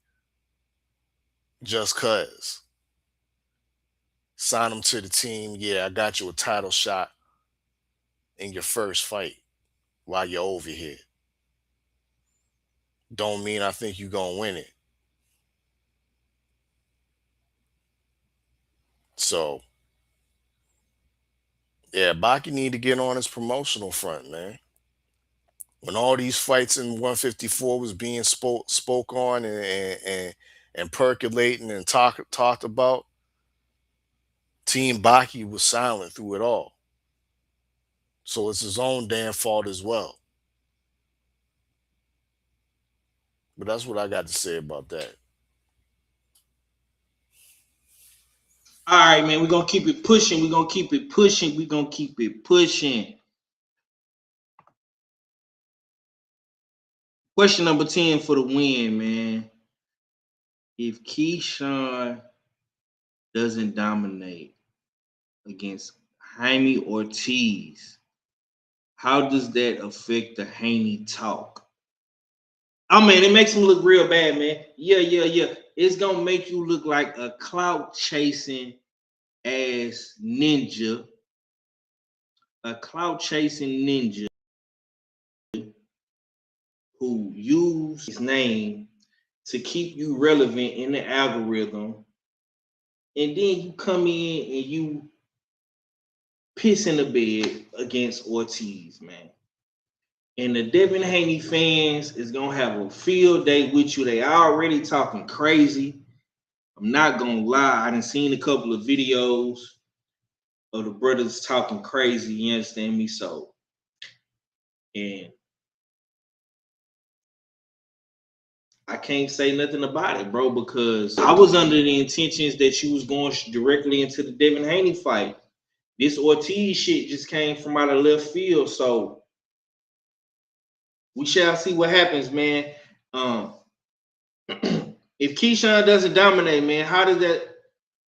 just cuz. Sign him to the team. Yeah, I got you a title shot in your first fight while you're over here. Don't mean I think you're gonna win it. So yeah, Baki need to get on his promotional front, man. When all these fights in 154 was being spoke on and percolating and talked about, Team Baki was silent through it all. So it's his own damn fault as well. But that's what I got to say about that.
All right, man. We're gonna keep it pushing. We're gonna keep it pushing. We're gonna keep it pushing. Question number 10 for the win, man. If Keyshawn doesn't dominate against Jaime Ortiz, how does that affect the Haney talk? Oh man, it makes him look real bad, man. Yeah. It's gonna make you look like a clout chasing ass ninja, a clout chasing ninja who use his name to keep you relevant in the algorithm, and then you come in and you piss in the bed against Ortiz, man. And the Devin Haney fans is gonna have a field day with you. They already talking crazy. I'm not gonna lie. I done seen a couple of videos of the brothers talking crazy. You understand me? So, and I can't say nothing about it, bro, because I was under the intentions that you was going directly into the Devin Haney fight. This Ortiz shit just came from out of left field, so we shall see what happens, man. If Keyshawn doesn't dominate, man, how does that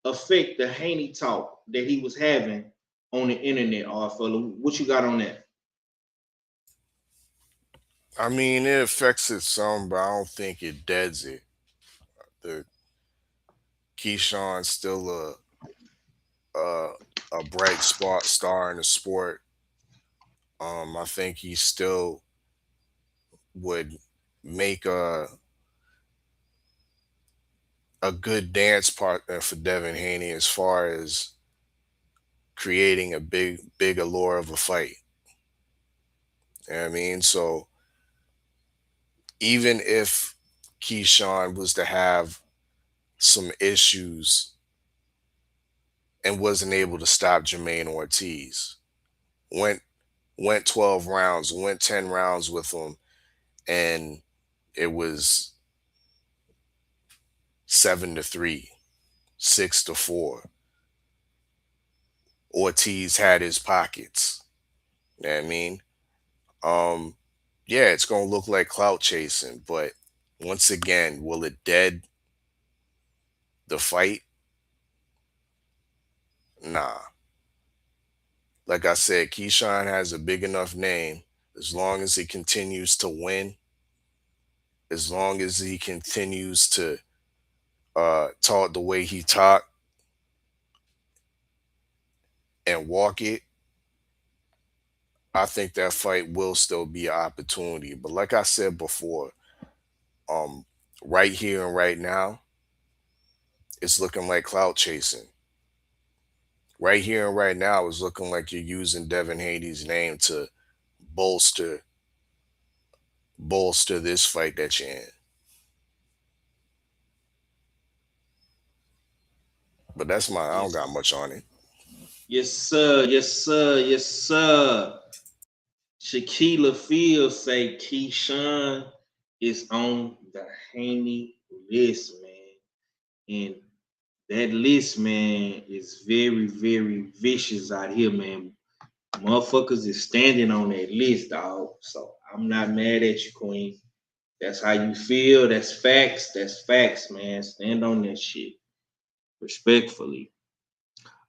affect the Haney talk that he was having on the internet, fella? What you got on that?
I mean, it affects it some, but I don't think it deads it. The Keyshawn's still a a bright spot star in the sport. I think he still would make a good dance partner for Devin Haney as far as creating a big allure of a fight. You know what I mean? So even if Keyshawn was to have some issues and wasn't able to stop Jamaine Ortiz, went 12 rounds, went 10 rounds with him, and it was 7-3, 6-4. Ortiz had his pockets. You know what I mean? Yeah, it's gonna look like clout chasing, but once again, will it dead the fight? Nah. Like I said, Keyshawn has a big enough name. As long as he continues to win, as long as he continues to talk the way he talked and walk it, I think that fight will still be an opportunity. But like I said before, right here and right now, it's looking like clout chasing. Right here and right now, it's looking like you're using Devin Haney's name to bolster this fight that you're in. But that's my I don't got
Yes.
much on it.
Yes, sir. Yes, sir. Yes, sir. Shaquilla Fields say Keyshawn is on the Haney list, man. And that list, man, is very, very vicious out here, man. Motherfuckers is standing on that list, dog. So I'm not mad at you, Queen. That's how you feel. That's facts. That's facts, man. Stand on that shit. Respectfully.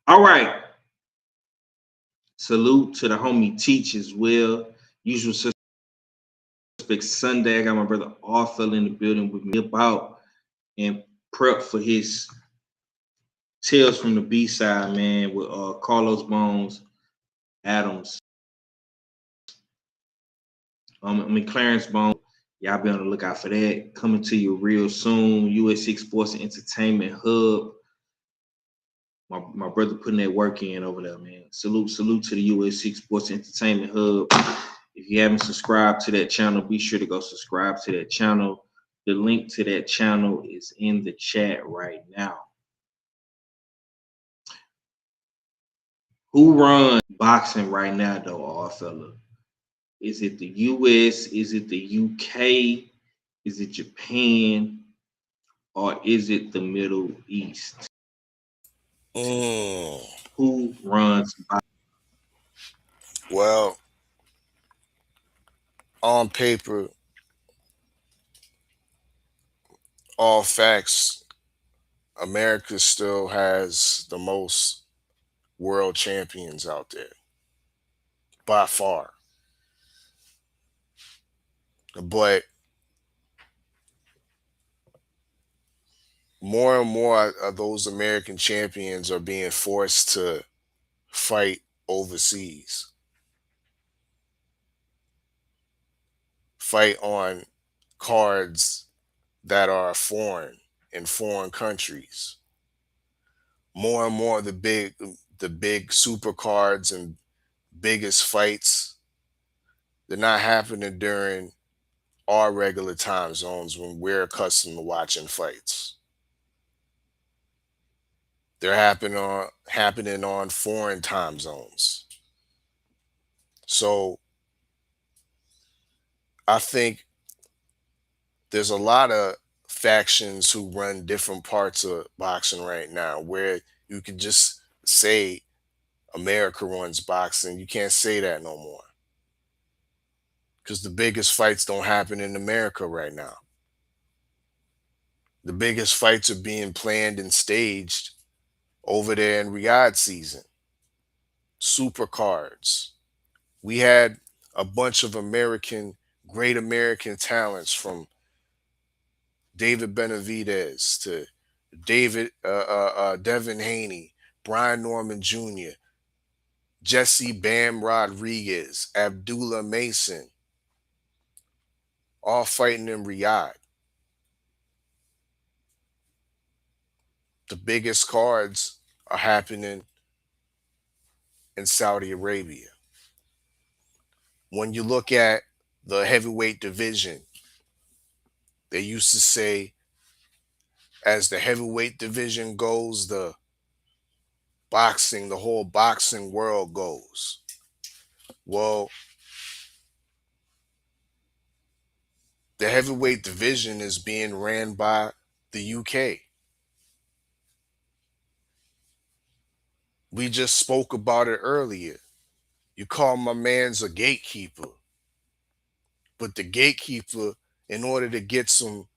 All right. Salute to the homie Teach as well. Usual suspect Sunday. I got my brother Arthur in the building with me about and prep for his Tales from the B side, man, with Carlos Bones Adams. Clarence Bones. Y'all be on the lookout for that. Coming to you real soon. US6 Sports and Entertainment Hub. My brother putting that work in over there, man. Salute to the US6 Sports Entertainment Hub. If you haven't subscribed to that channel, be sure to go subscribe to that channel. The link to that channel is in the chat right now. Who runs boxing right now, though, all fella? Is it the US? Is it the UK? Is it Japan? Or is it the Middle East?
Mm.
Who runs boxing?
Well, on paper, all facts, America still has the most world champions out there by far. But more and more of those American champions are being forced to fight overseas, fight on cards that are foreign in foreign countries. More and more the big super cards and biggest fights, they're not happening during our regular time zones when we're accustomed to watching fights. They're happening on foreign time zones. So I think there's a lot of factions who run different parts of boxing right now where you can just say America runs boxing. You can't say that no more because the biggest fights don't happen in America right now. The biggest fights are being planned and staged over there in Riyadh season. Super cards. We had a bunch of great American talents from David Benavidez to Devin Haney, Brian Norman Jr., Jesse Bam Rodriguez, Abdullah Mason, all fighting in Riyadh. The biggest cards are happening in Saudi Arabia. When you look at the heavyweight division, they used to say, as the heavyweight division goes, the whole boxing world goes. Well, the heavyweight division is being ran by the UK. We just spoke about it earlier. You call my man's a gatekeeper, but the gatekeeper, in order to get some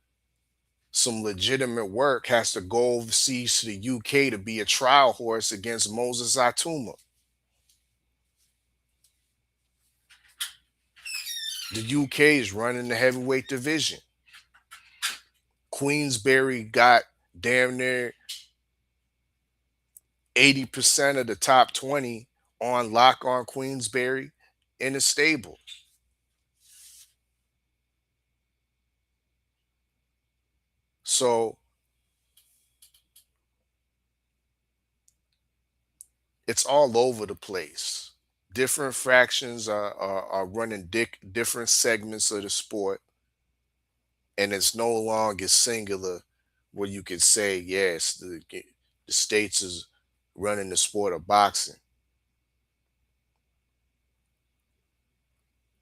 legitimate work, has to go overseas to the UK to be a trial horse against Moses Atuma. The UK is running the heavyweight division. Queensberry got damn near 80% of the top 20 on lock on Queensberry in the stable. So it's all over the place. Different fractions are running different segments of the sport, and it's no longer singular where you could say, yes, the states is running the sport of boxing.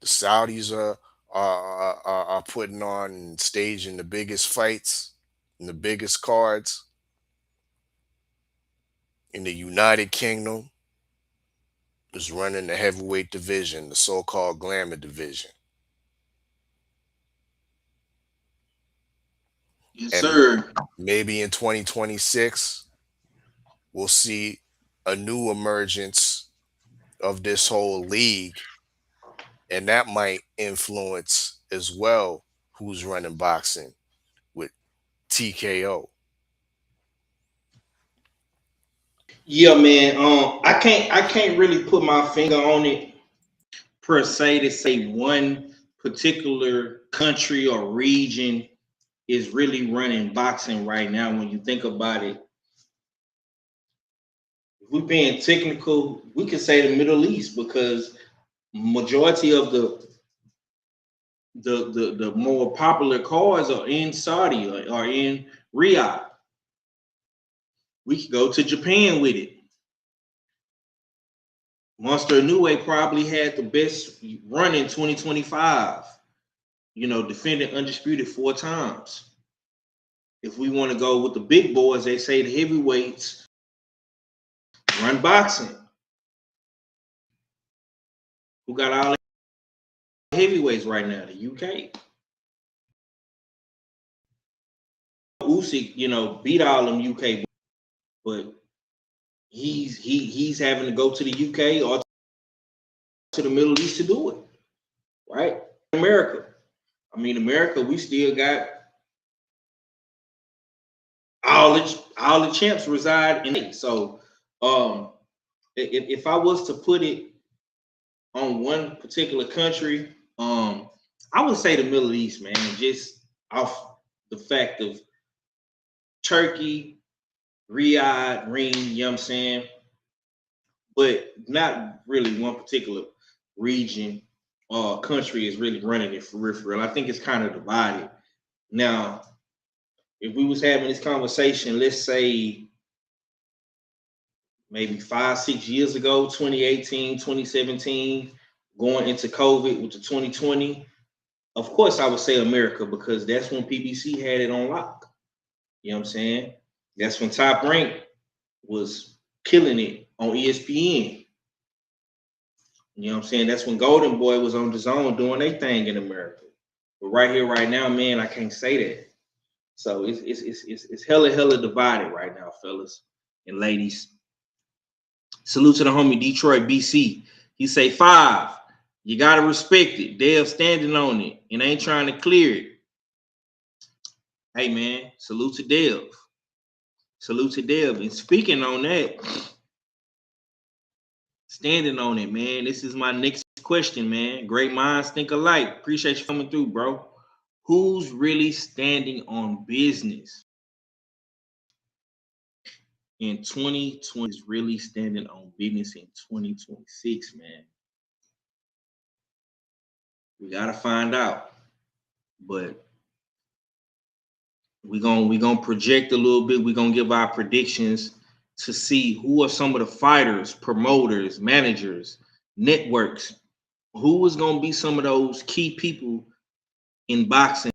The Saudis are putting on and staging the biggest fights and the biggest cards. In the United Kingdom is running the heavyweight division, the so-called glamour division.
Yes,
And
sir.
maybe in 2026, we'll see a new emergence of this whole league, and that might influence as well who's running boxing with TKO.
Yeah, man. I can't really put my finger on it per se to say one particular country or region is really running boxing right now. When you think about it, if we're being technical, we could say the Middle East because majority of the more popular cars are in Saudi or in Riyadh. We could go to Japan with it. Monster Inoue probably had the best run in 2025. Defended undisputed 4 times. If we want to go with the big boys, they say the heavyweights run boxing. Who got all the heavyweights right now? The UK. Usyk, beat all them UK, but he's having to go to the UK or to the Middle East to do it, right? America. America, we still got all the champs reside in it. So, if I was to put it on one particular country, I would say the Middle East, man, just off the fact of Turkey, Riyadh, Ring, you know what I'm saying? But not really one particular region or country is really running it for real. I think it's kind of divided. Now, if we was having this conversation, let's say maybe 5-6 years ago, 2018, 2017, going into COVID with the 2020, of course I would say America because that's when PBC had it on lock. You know what I'm saying? That's when Top Rank was killing it on ESPN. You know what I'm saying? That's when Golden Boy was on the zone doing their thing in America. But right here, right now, man, I can't say that. So it's hella divided right now, fellas and ladies. Salute to the homie Detroit BC. He say 5. You gotta respect it. Dev standing on it and ain't trying to clear it. Hey man, salute to Dev. Salute to Dev. And speaking on that, standing on it, man. This is my next question, man. Great minds think alike. Appreciate you coming through, bro. Who's really standing on business in 2020? Is really standing on business in 2026, man? We gotta find out. But we're gonna project a little bit. We're gonna give our predictions to see who are some of the fighters, promoters, managers, networks, who is gonna be some of those key people in boxing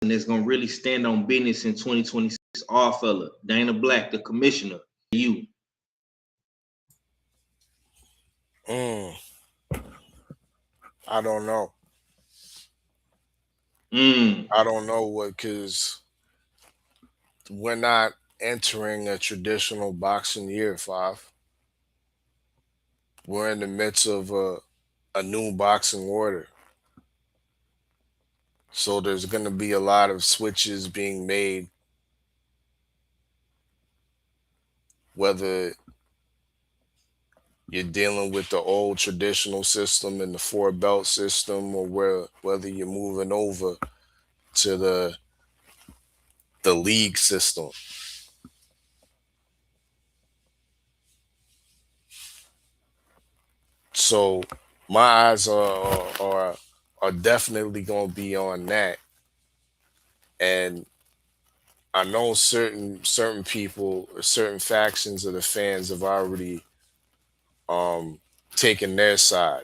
that's gonna really stand on business in 2026. Our fella, Dana Black, the commissioner. You.
I don't know. I don't know what, because we're not entering a traditional boxing year, 5. We're in the midst of a new boxing order. So there's going to be a lot of switches being made, whether you're dealing with the old traditional system and the 4-belt system, or whether you're moving over to the league system. So my eyes are definitely gonna be on that. And I know certain people or certain factions of the fans have already um taken their side,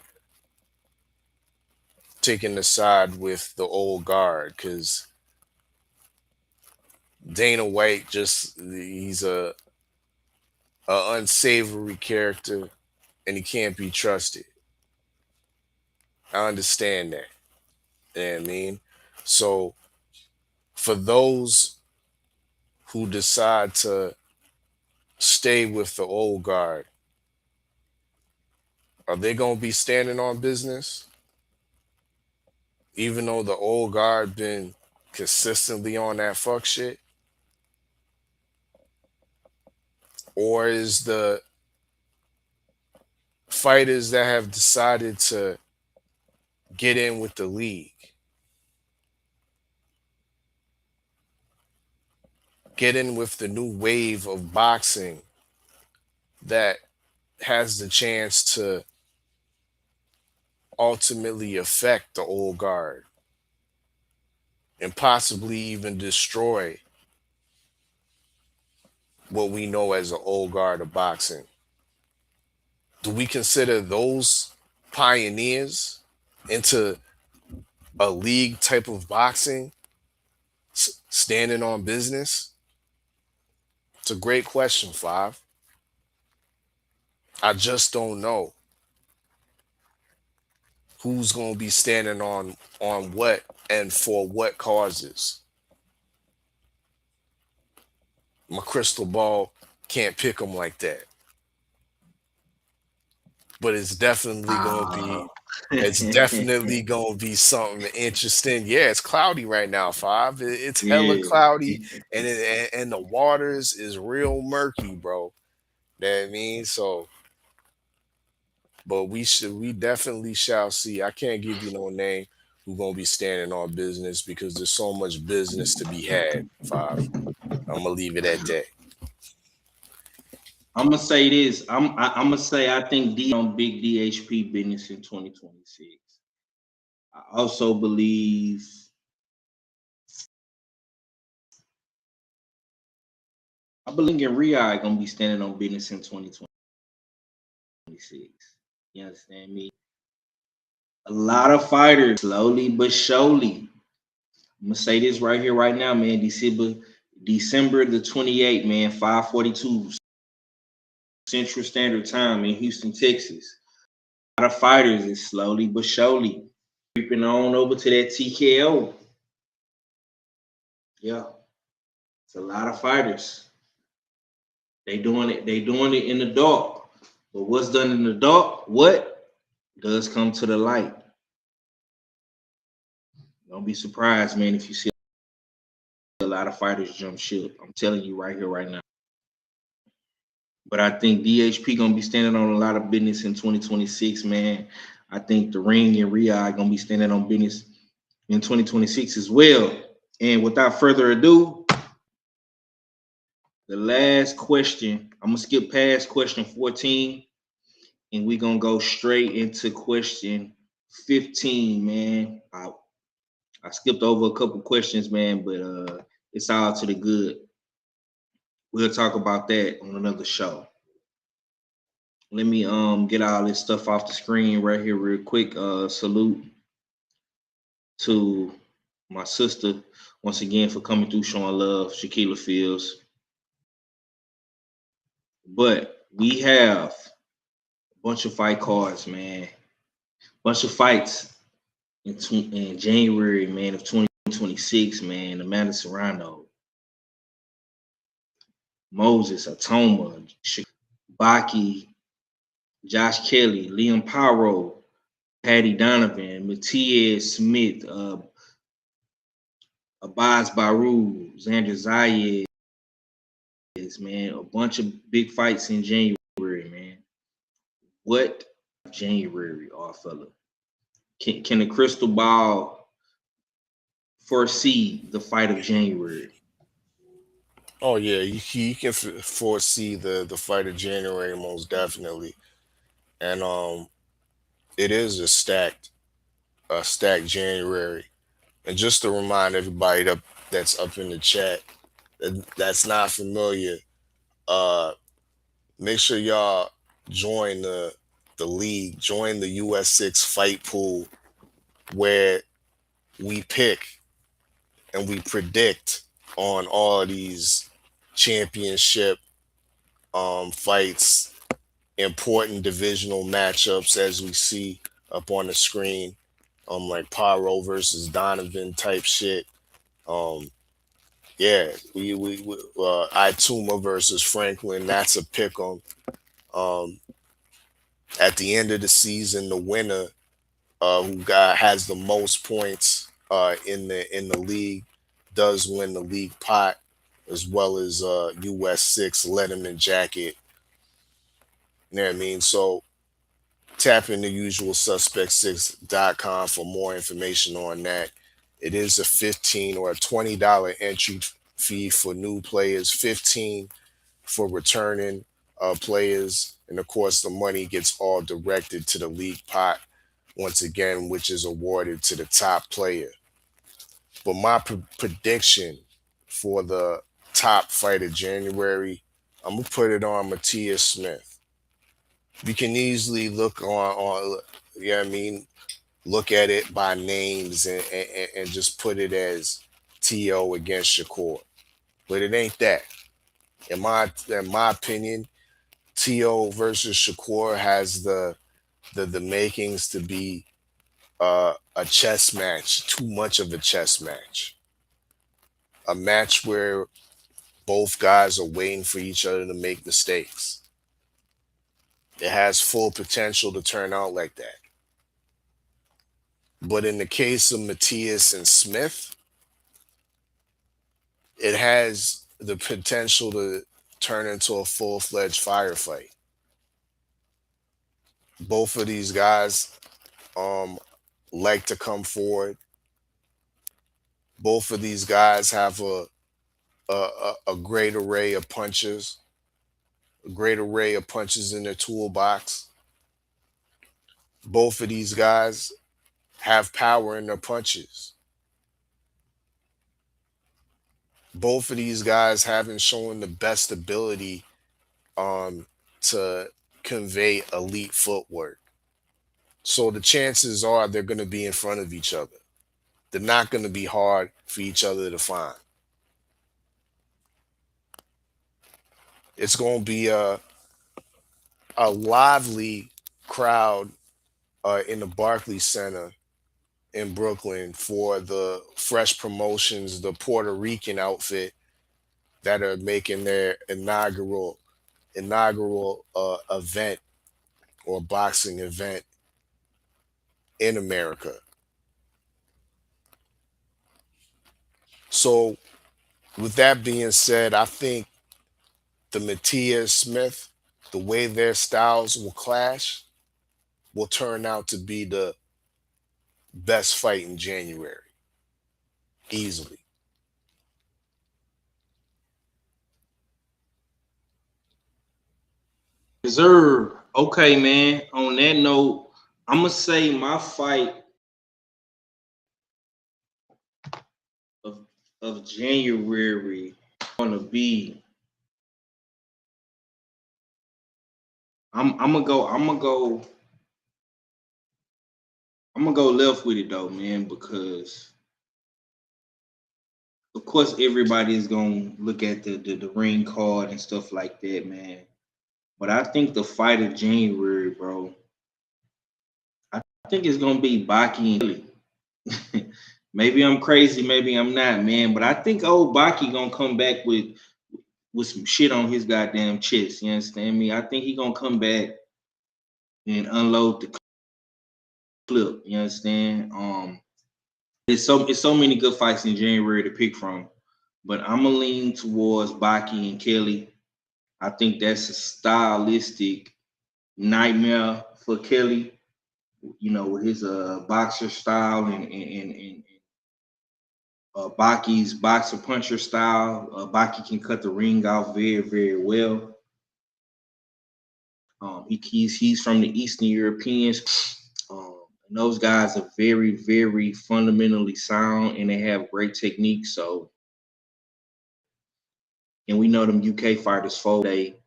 taking the side with the old guard, because Dana White just he's a unsavory character and he can't be trusted. I understand that. You know what I mean? So for those who decide to stay with the old guard, are they gonna be standing on business? Even though the old guard been consistently on that fuck shit? Or is the fighters that have decided to get in with the league, get in with the new wave of boxing that has the chance to ultimately affect the old guard and possibly even destroy what we know as the old guard of boxing? Do we consider those pioneers into a league type of boxing standing on business? It's a great question, Five. I just don't know who's going to be standing on what and for what causes. My crystal ball can't pick them like that, but it's definitely going to be
Oh.
it's definitely going to be something interesting. Yeah, it's cloudy right now, Five. It's hella
Yeah.
cloudy, and the waters is real murky, bro. That means so. But we definitely shall see. I can't give you no name who gonna be standing on business because there's so much business to be had. Five. I'm gonna leave it at that.
I'm gonna say this. I'm gonna say I think D on big DHP business in 2026. I also believe in Riyadh gonna be standing on business in 2026. You understand me? A lot of fighters, slowly but surely. I'm gonna say this right here, right now, man. December the 28th, man, 5:42 Central Standard Time in Houston, Texas. A lot of fighters is slowly but surely creeping on over to that TKO. Yeah, it's a lot of fighters. They doing it. They doing it in the dark. But what's done in the dark? What does come to the light? Don't be surprised, man, if you see a lot of fighters jump ship. I'm telling you right here, right now. But I think DHP gonna be standing on a lot of business in 2026, man. I think the Ring and Riyadh gonna be standing on business in 2026 as well. And without further ado, the last question, I'm gonna skip past question 14, and we're gonna go straight into question 15, man. I skipped over a couple questions, man, but it's all to the good. We'll talk about that on another show. Let me get all this stuff off the screen right here real quick. Salute to my sister once again for coming through showing love, Shaquilla Fields. But we have a bunch of fight cards, man. Bunch of fights in January, man, of 2026, man. Amanda Serrano, Moses Atoma, Baki, Josh Kelly, Liam Pyro, Patty Donovan, Matias Smith, Abbas Baru, Xander Zayed, man. A bunch of big fights in January, man. What January, all fella? Can the crystal ball foresee the fight of January?
Oh yeah, you can foresee the fight of January most definitely, and it is a stacked January. And just to remind everybody that's up in the chat that's not familiar, make sure y'all join the league, join the US6 fight pool, where we pick and we predict on all these championship fights, important divisional matchups, as we see up on the screen, like Pyro versus Donovan type shit. Yeah, we Ituma versus Franklin, that's a pick 'em. At the end of the season, the winner has the most points in the league does win the league pot, as well as US6 Letterman jacket. You know what I mean? So tap into usualsuspect6.com for more information on that. It is a $15 or a $20 entry fee for new players, 15 for returning players, and of course the money gets all directed to the league pot once again, which is awarded to the top player. But my prediction for the top fight of January, I'm gonna put it on Matthias Smith. You can easily look on you know what I mean, look at it by names and just put it as T.O. against Shakur. But it ain't that. In my opinion, T.O. versus Shakur has the makings to be a chess match, too much of a chess match. A match where both guys are waiting for each other to make mistakes. It has full potential to turn out like that. But in the case of Matthias and Smith, it has the potential to turn into a full-fledged firefight. Both of these guys like to come forward. Both of these guys have a great array of punches, a great array of punches in their toolbox. Both of these guys have power in their punches. Both of these guys haven't shown the best ability to convey elite footwork. So the chances are they're going to be in front of each other. They're not going to be hard for each other to find. It's going to be a lively crowd in the Barclays Center in Brooklyn for the Fresh Promotions, the Puerto Rican outfit that are making their inaugural event or boxing event in America. So with that being said, I think the Matthias Smith, the way their styles will clash, will turn out to be the best fight in January. Easily.
Reserve. Okay, man. On that note, I'm gonna say my fight of January gonna be. I'm gonna go left with it though, man, because of course everybody's gonna look at the ring card and stuff like that, man. But I think the fight of January, bro, I think it's gonna be Baki and Kelly. Maybe I'm crazy, maybe I'm not, man. But I think old Baki gonna come back with some shit on his goddamn chest. You understand me? I think he gonna come back and unload the clip. You understand? It's so many good fights in January to pick from, but I'm gonna lean towards Baki and Kelly. I think that's a stylistic nightmare for Kelly. You know, with his boxer style and Baki's boxer puncher style. Baki can cut the ring off very, very well. He's from the Eastern Europeans. And those guys are very, very fundamentally sound, and they have great technique. So, and we know them UK fighters fold day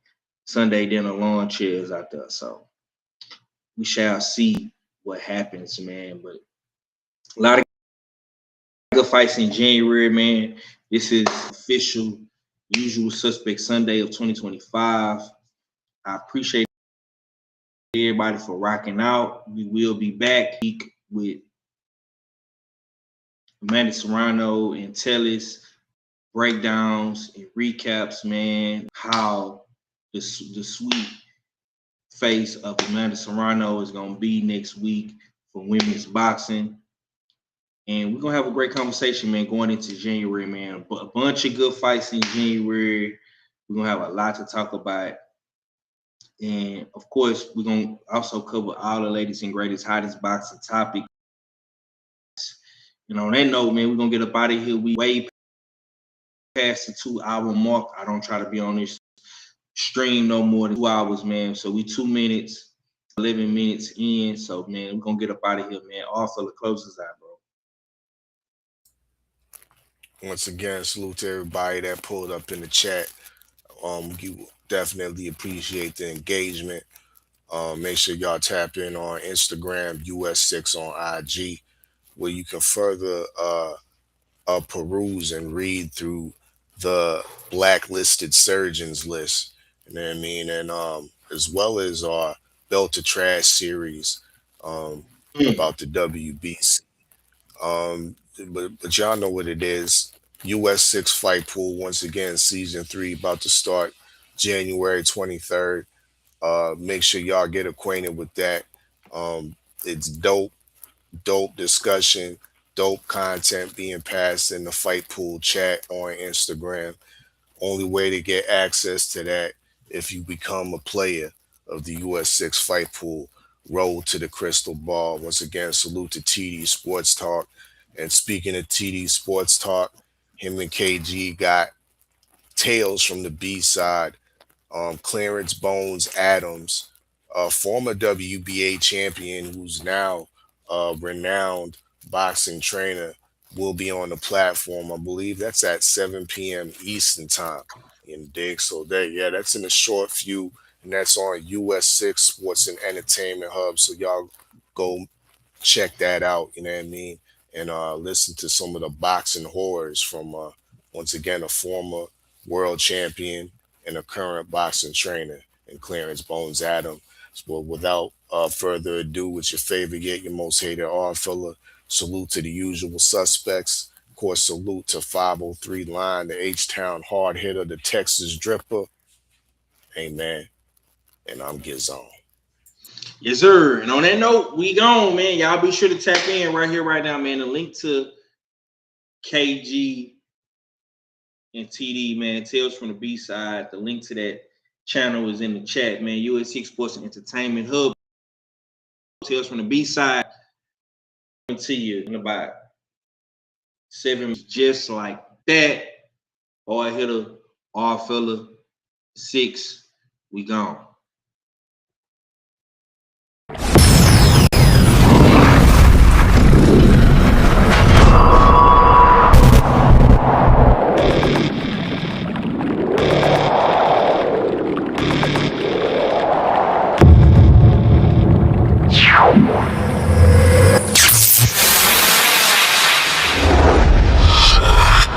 Sunday dinner lawn chairs out there. So we shall see what happens, man. But a lot of good fights in January, man. This is official Usual Suspect Sunday of 2025. I appreciate everybody for rocking out. We will be back with Amanda Serrano and Tellis breakdowns and recaps, man. How the sweet face of Amanda Serrano is going to be next week for women's boxing. And we're going to have a great conversation, man, going into January, man. But a bunch of good fights in January. We're going to have a lot to talk about. And, of course, we're going to also cover all the latest and greatest, hottest boxing topics. And on that note, man, we're going to get up out of here. We way past the 2-hour mark. I don't try to be on this stream no more than 2 hours, man. So we 2 minutes, 11 minutes in. So, man, we're going to get up out of here, man. All for the closes out, bro.
Once again, salute to everybody that pulled up in the chat. You definitely appreciate the engagement. Make sure y'all tap in on Instagram, US6 on IG, where you can further peruse and read through the blacklisted surgeons list. You know what I mean? And as well as our Belt to Trash series about the WBC. But y'all know what it is. US6 Fight Pool, once again, season 3 about to start January 23rd. Make sure y'all get acquainted with that. It's dope discussion, dope content being passed in the Fight Pool chat on Instagram. Only way to get access to that if you become a player of the US6 Fight Pool. Road to the crystal ball. Once again, salute to TD Sports Talk. And speaking of TD Sports Talk, him and KG got Tales from the B-side. Clarence Bones Adams, a former WBA champion who's now a renowned boxing trainer, will be on the platform. I believe that's at 7 p.m. Eastern time in dig. So that's in a short few, and that's on US6 Sports and Entertainment Hub. So y'all go check that out, you know what I mean? And listen to some of the boxing horrors from once again a former world champion and a current boxing trainer in Clarence Bones Adams. So without further ado, with your favorite yet your most hated odd fella, salute to the usual suspects. Of course, salute to 503 Line, the H-Town hard hitter, the Texas dripper. Amen. And I'm Gizon.
Yes, sir. And on that note, we gone, man. Y'all be sure to tap in right here, right now, man. The link to KG and TD, man. Tales from the B-side. The link to that channel is in the chat, man. US6 Sports and Entertainment Hub. Tales from the B-side. To you in about 7 minutes, just like that. Hard hitter, all fella, 6. We gone.